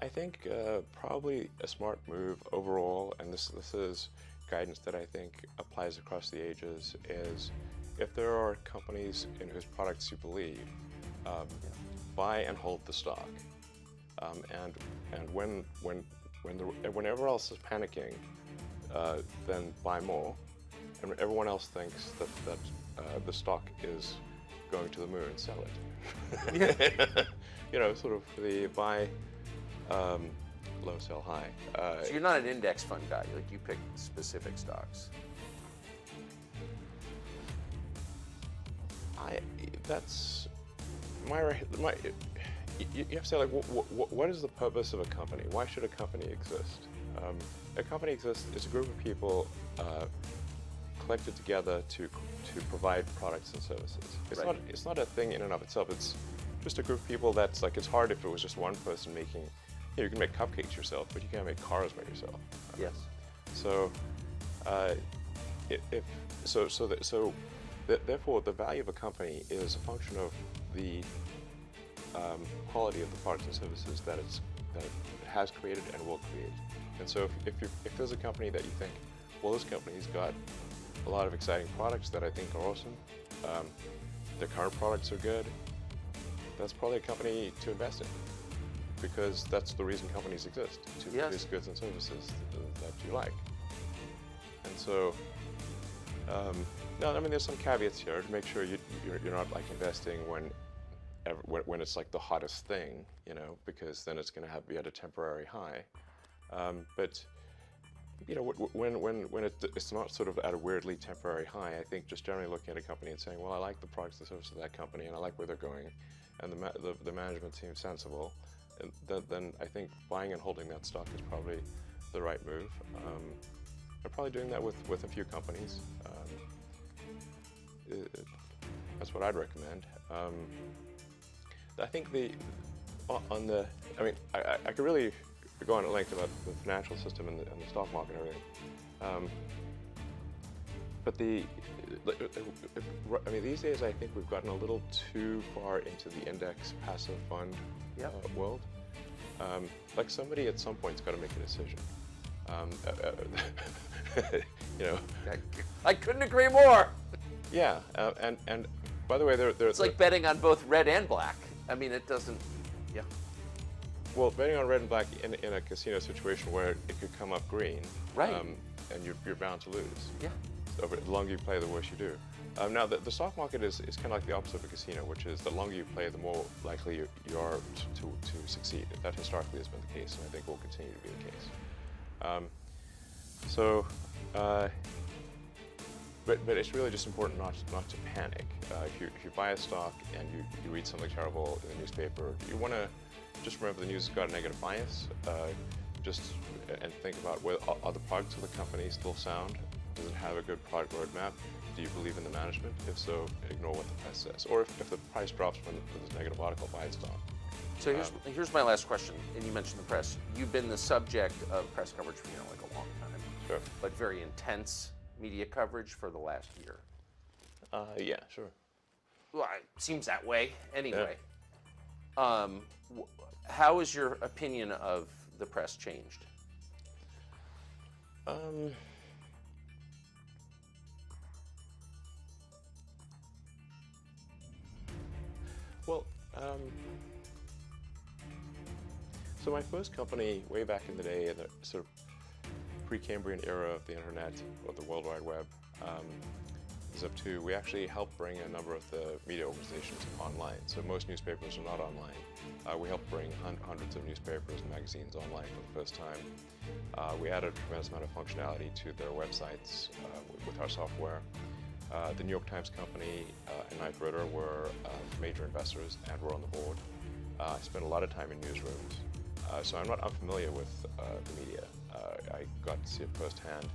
I think probably a smart move overall, and this is guidance that I think applies across the ages, is if there are companies in whose products you believe, buy and hold the stock, and when everyone else is panicking, then buy more, and when everyone else thinks that the stock is going to the moon, sell it. Sort of the buy low, sell high. So you're not an index fund guy. Like you pick specific stocks. That's my. You have to say, like, what is the purpose of a company? Why should a company exist? A company exists. It's a group of people collected together to provide products and services. It's not a thing in and of itself. It's just a group of people that's like, it's hard if it was just one person making. You can make cupcakes yourself, but you can't make cars by yourself. Yes. So, therefore, the value of a company is a function of the quality of the products and services that it has created and will create. And so, if there's a company that you think, well, this company's got a lot of exciting products that I think are awesome. Their current products are good. That's probably a company to invest in, because that's the reason companies exist, to produce goods and services that you like. And so, no, I mean, there's some caveats here to make sure you're not like investing when it's like the hottest thing, you know, because then it's going to be at a temporary high. But you know, when it's not sort of at a weirdly temporary high, I think just generally looking at a company and saying, well, I like the products and services of that company, and I like where they're going, and the management seems sensible, and then I think buying and holding that stock is probably the right move. I'm probably doing that with a few companies. That's what I'd recommend. I think I mean, I could really go on at length about the financial system and the stock market and everything. But I mean, these days I think we've gotten a little too far into the index passive fund world. Like somebody at some point's got to make a decision. You know, I couldn't agree more. Yeah, and by the way, it's like betting on both red and black. I mean, it doesn't. Yeah. Well, betting on red and black in a casino situation where it could come up green, right? And you're bound to lose. Yeah. So the longer you play, the worse you do. Now, the stock market is kind of like the opposite of a casino, which is the longer you play, the more likely you are to succeed. That historically has been the case, and I think will continue to be the case. But it's really just important not to panic. If you buy a stock and you read something terrible in the newspaper, you want to just remember the news has got a negative bias. And think about are the products of the company still sound? Does it have a good product roadmap? Do you believe in the management? If so, ignore what the press says. Or if the price drops when there's a negative article, buy its stock. So here's my last question. And you mentioned the press. You've been the subject of press coverage for like a long time. Sure. But very intense media coverage for the last year. Yeah, sure. Well, it seems that way anyway. Yeah. How has your opinion of the press changed? Well, so my first company, way back in the day, in the sort of pre-Cambrian era of the internet, or the World Wide Web, Zip2, we actually helped bring a number of the media organizations online. So most newspapers are not online. We helped bring hundreds of newspapers and magazines online for the first time. We added a tremendous amount of functionality to their websites with our software. The New York Times Company and Knight Ridder were major investors and were on the board. I spent a lot of time in newsrooms, so I'm not unfamiliar with the media. I got to see it firsthand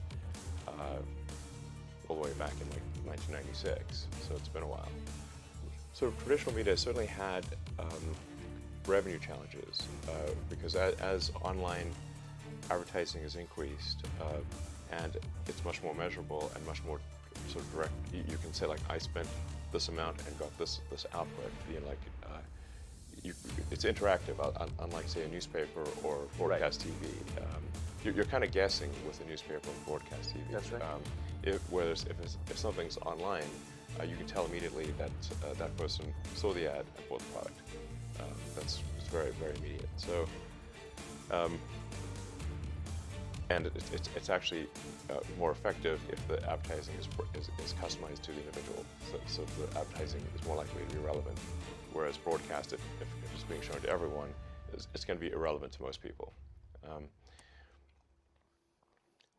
all the way back in like 1996, so it's been a while. So traditional media certainly had revenue challenges because as online advertising has increased and it's much more measurable and much more sort of direct, you can say like I spent this amount and got this output. You know, like it's interactive, unlike say a newspaper or broadcast TV. You're kind of guessing with a newspaper and broadcast TV. That's right. If something's online, you can tell immediately that that person saw the ad and bought the product. It's very, very immediate. So, and it's actually more effective if the advertising is customized to the individual. So the advertising is more likely to be relevant. Whereas broadcast, if it's being shown to everyone, it's going to be irrelevant to most people.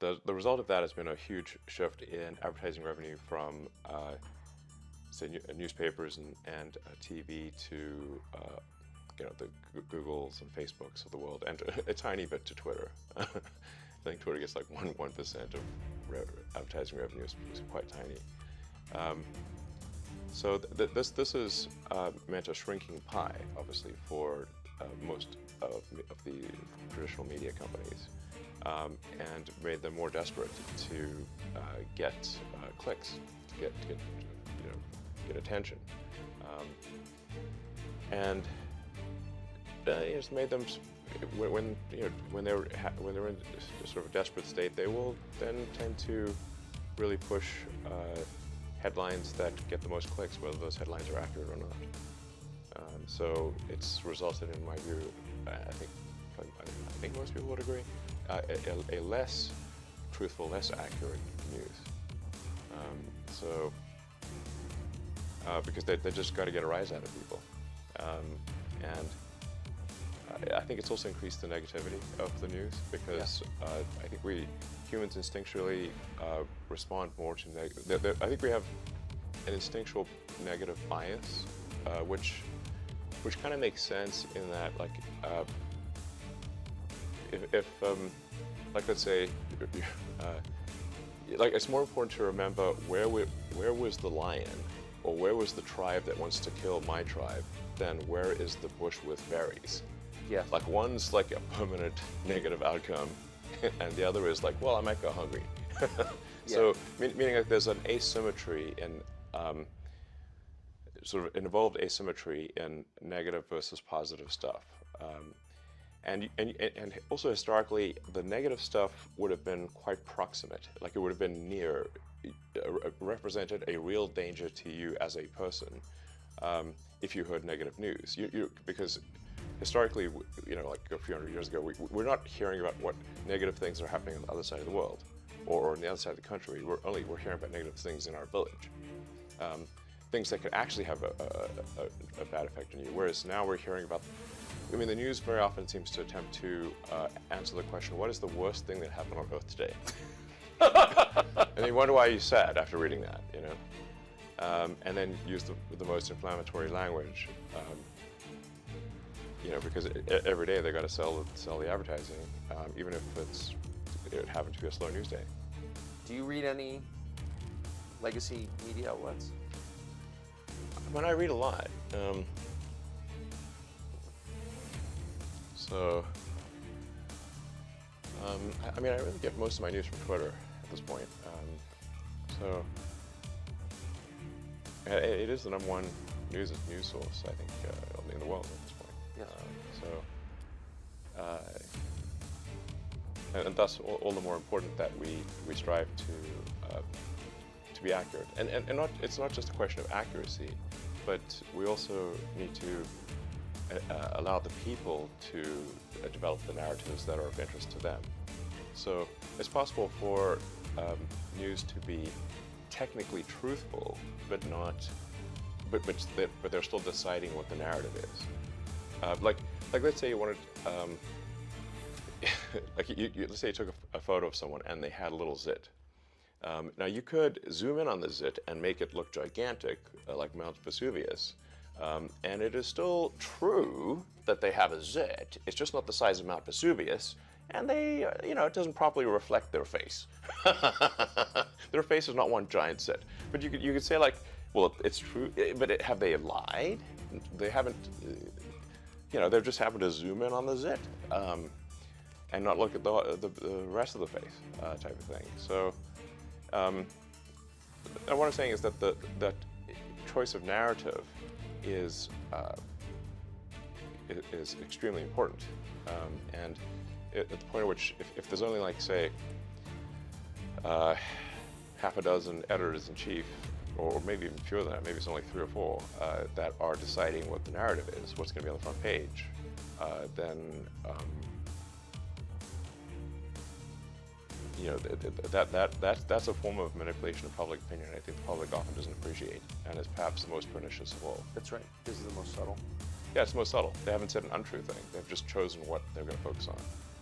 The result of that has been a huge shift in advertising revenue from, say, newspapers and TV to, the Googles and Facebooks of the world, and a tiny bit to Twitter. I think Twitter gets like 1% of advertising revenue, is quite tiny. So this has meant a shrinking pie, obviously, for most of the traditional media companies. And made them more desperate to get clicks, to get attention, and it's made them when they're in sort of a desperate state, they will then tend to really push headlines that get the most clicks, whether those headlines are accurate or not. So it's resulted in my view, I think most people would agree, a less truthful, less accurate news. Because they just got to get a rise out of people. And I think it's also increased the negativity of the news because I think we humans instinctually respond more to negative. I think we have an instinctual negative bias, which kind of makes sense in that, like, if like, let's say, like, it's more important to remember where was the lion, or where was the tribe that wants to kill my tribe, than where is the bush with berries. Yeah. Like, one's like a permanent negative outcome, and the other is like, well, I might go hungry. So, meaning like there's an asymmetry in, sort of involved asymmetry in negative versus positive stuff. And also historically, the negative stuff would have been quite proximate, like it would have been near, represented a real danger to you as a person if you heard negative news. Because historically, like a few hundred years ago, we're not hearing about what negative things are happening on the other side of the world or on the other side of the country. We're hearing about negative things in our village. Things that could actually have a bad effect on you. Whereas now we're hearing about, the news very often seems to attempt to answer the question, what is the worst thing that happened on Earth today? And you wonder why you're sad after reading that, and then use the most inflammatory language, because every day they got to sell the advertising, even if it happened to be a slow news day. Do you read any legacy media outlets? I read a lot. I really get most of my news from Twitter at this point. It is the #1 news source, I think, in the world at this point. Yeah. And thus all the more important that we strive to be accurate. And it's not just a question of accuracy, but we also need to allow the people to develop the narratives that are of interest to them. So it's possible for news to be technically truthful, but they're still deciding what the narrative is. Like let's say you wanted, let's say you took a photo of someone and they had a little zit. Now you could zoom in on the zit and make it look gigantic, like Mount Vesuvius, and it is still true that they have a zit. It's just not the size of Mount Vesuvius, and they, it doesn't properly reflect their face. Their face is not one giant zit. But you could say, like, well, it's true, but have they lied? They haven't. They've just happened to zoom in on the zit and not look at the rest of the face, type of thing. So. And what I'm saying is that that choice of narrative is extremely important, and at the point at which if there's only, like, say, half a dozen editors-in-chief, or maybe even fewer than that, maybe it's only 3 or 4 that are deciding what the narrative is, what's going to be on the front page, then that's a form of manipulation of public opinion I think the public often doesn't appreciate, and is perhaps the most pernicious of all. That's right. This is the most subtle. Yeah, it's the most subtle. They haven't said an untrue thing. They've just chosen what they're going to focus on.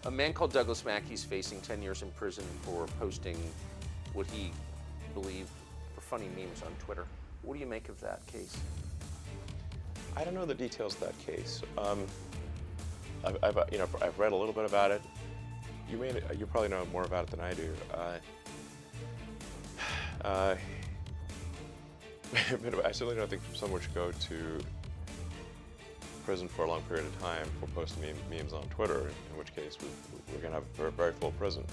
A man called Douglas Mackey's facing 10 years in prison for posting what he believed were funny memes on Twitter. What do you make of that case? I don't know the details of that case. I've read a little bit about it. You probably know more about it than I do. But I certainly don't think someone should go to prison for a long period of time for posting memes on Twitter, in which case we're going to have a very full prison.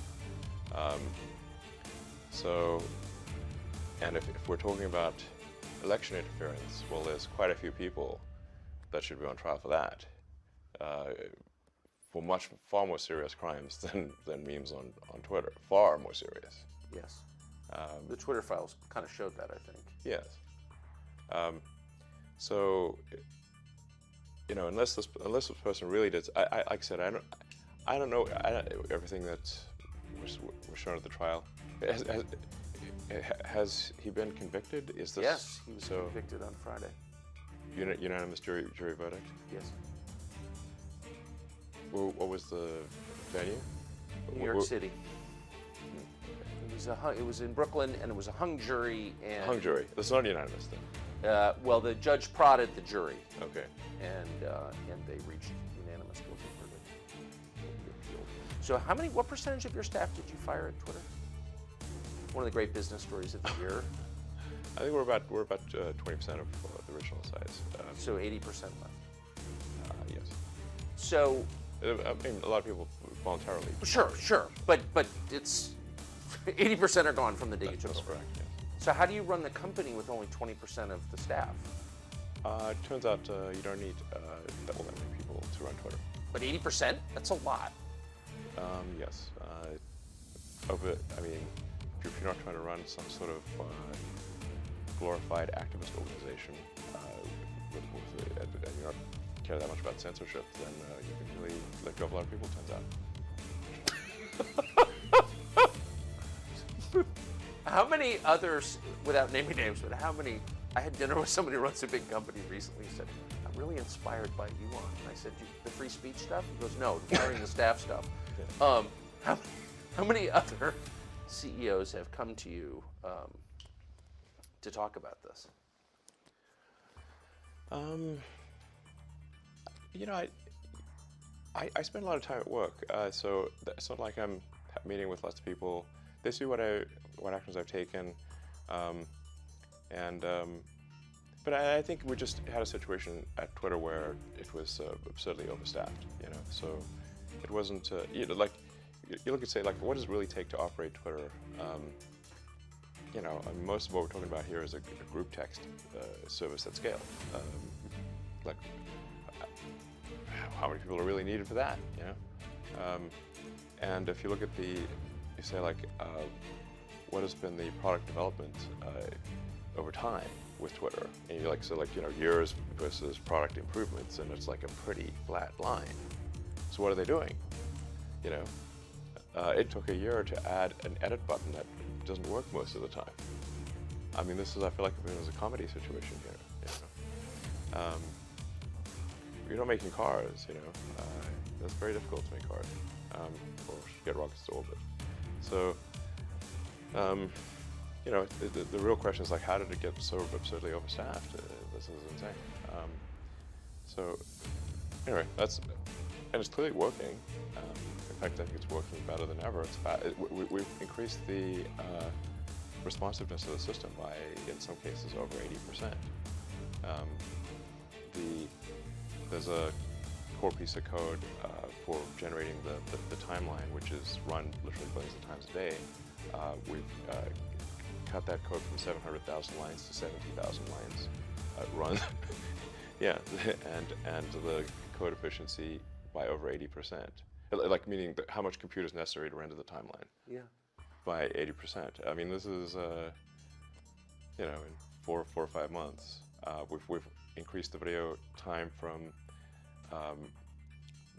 And if we're talking about election interference, well, there's quite a few people that should be on trial for that, for far more serious crimes than memes on Twitter. Far more serious. Yes. The Twitter files kind of showed that, I think. Yes. So, unless this person really did, like I said, I don't know everything that was shown at the trial. Has he been convicted? Is this Yes, he was convicted on Friday. Unanimous jury verdict? Yes. What was the venue? New York City. It was in Brooklyn, and it was a hung jury. And hung jury. That's not unanimous then. Well, the judge prodded the jury. Okay. And they reached unanimous guilty verdict. So what percentage of your staff did you fire at Twitter? One of the great business stories of the year. I think we're about 20% of the original size. So 80% left. Yes. So. I mean, a lot of people voluntarily. Sure, but it's 80% are gone from the day you took over. That's correct. Yes. So how do you run the company with only 20% of the staff? It turns out you don't need that many people to run Twitter. But 80%? That's a lot. Yes. If you're not trying to run some sort of glorified activist organization, and you're not care that much about censorship, then you can really let go of a lot of people, turns out. How many others, without naming names, but how many, I had dinner with somebody who runs a big company recently, who said, I'm really inspired by Elon. And I said, the free speech stuff? He goes, no, firing the staff stuff. Yeah. How many other CEOs have come to you to talk about this? I spend a lot of time at work, so it's not like I'm meeting with lots of people. They see what actions I've taken, but I think we just had a situation at Twitter where it was absurdly overstaffed. So it wasn't you look at, say, like, what does it really take to operate Twitter? Most of what we're talking about here is a group text service at scale. How many people are really needed for that? And if you look at what has been the product development over time with Twitter, and years versus product improvements, and it's like a pretty flat line. So what are they doing? It took a year to add an edit button that doesn't work most of the time. I mean, I feel like it was a comedy situation here. You're not making cars, that's very difficult to make cars, or get rockets to orbit. So, the real question is, how did it get so absurdly overstaffed? This is insane. Anyway, and it's clearly working. In fact, I think it's working better than ever. We've increased the responsiveness of the system by, in some cases, over 80%. There's a core piece of code for generating the timeline, which is run literally billions of times a day. We've cut that code from 700,000 lines to 70,000 lines run. Yeah, and the code efficiency by over 80%. Meaning how much compute is necessary to render the timeline. Yeah. By 80%. I mean, this is in 4 or 5 months. We've increased the video time from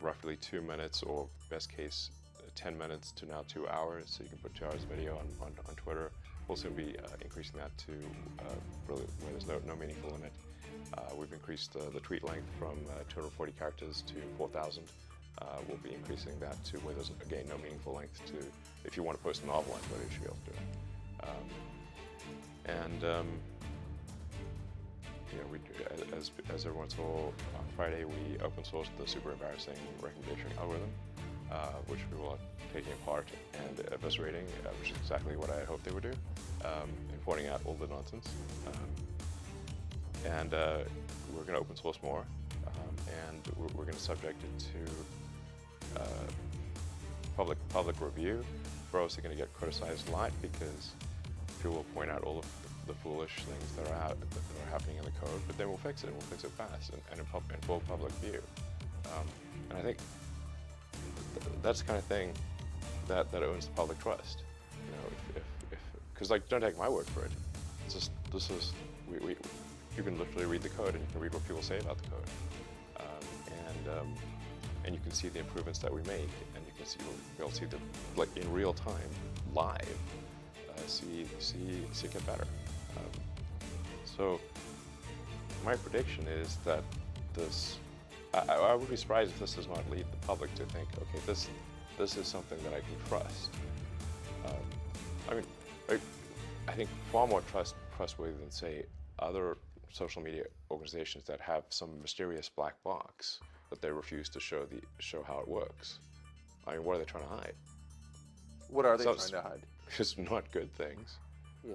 roughly 2 minutes, or best case 10 minutes, to now 2 hours. So you can put 2 hours of video on Twitter. We'll soon be increasing that to really where there's no meaningful limit. We've increased the tweet length from 240 characters to 4,000. We'll be increasing that to where there's, again, no meaningful length to, if you want to post a novel on Twitter, you should be able to do it. As everyone saw on Friday, we open sourced the super embarrassing recommendation algorithm, which we will taking apart and eviscerating, which is exactly what I hoped they would do, and pointing out all the nonsense. We're going to open source more, and we're going to subject it to public review. We're also going to get criticized a lot because people will point out all of the foolish things that are happening in the code, but then we'll fix it, and we'll fix it fast and in full public view. And I think that's the kind of thing that owns the public trust. because like, don't take my word for it. It's just, you can literally read the code, and you can read what people say about the code, and you can see the improvements that we make, and you can see, you'll see the, like in real time, live, see it get better. So my prediction is that this, I would be surprised if this does not lead the public to think, okay, this is something that I can trust. I mean, I think far more trustworthy than, say, other social media organizations that have some mysterious black box that they refuse to show how it works. I mean, what are they trying to hide? What are they trying to hide? Just not good things. Yeah.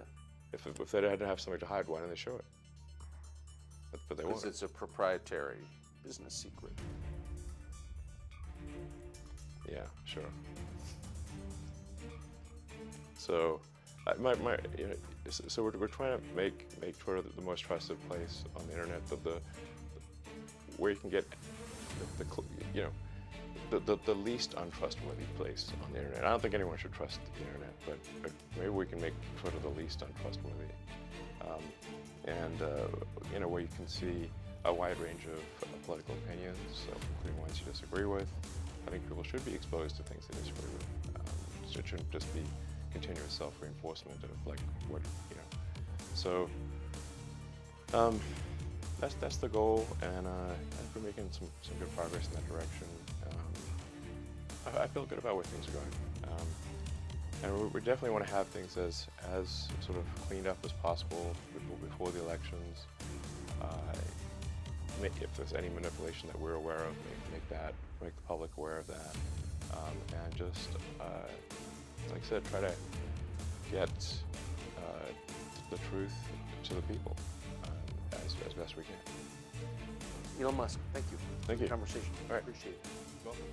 If they had to have something to hide, why don't they show it? But they won't. Because it's a proprietary business secret. Yeah, sure. So, so we're trying to make Twitter the most trusted place on the internet, where you can get the least untrustworthy place on the internet. I don't think anyone should trust the internet, but maybe we can make Twitter the least untrustworthy, where you can see a wide range of political opinions, including ones you disagree with. I think people should be exposed to things they disagree with. So it shouldn't just be continuous self-reinforcement of like what. So that's the goal, and I think we're making some good progress in that direction. I feel good about where things are going, and we definitely want to have things as sort of cleaned up as possible before the elections. If there's any manipulation that we're aware of, make the public aware of that, and just like I said, try to get the truth to the people as best we can. Elon Musk, thank you. Thank you. Conversation. All right. Appreciate it. Welcome.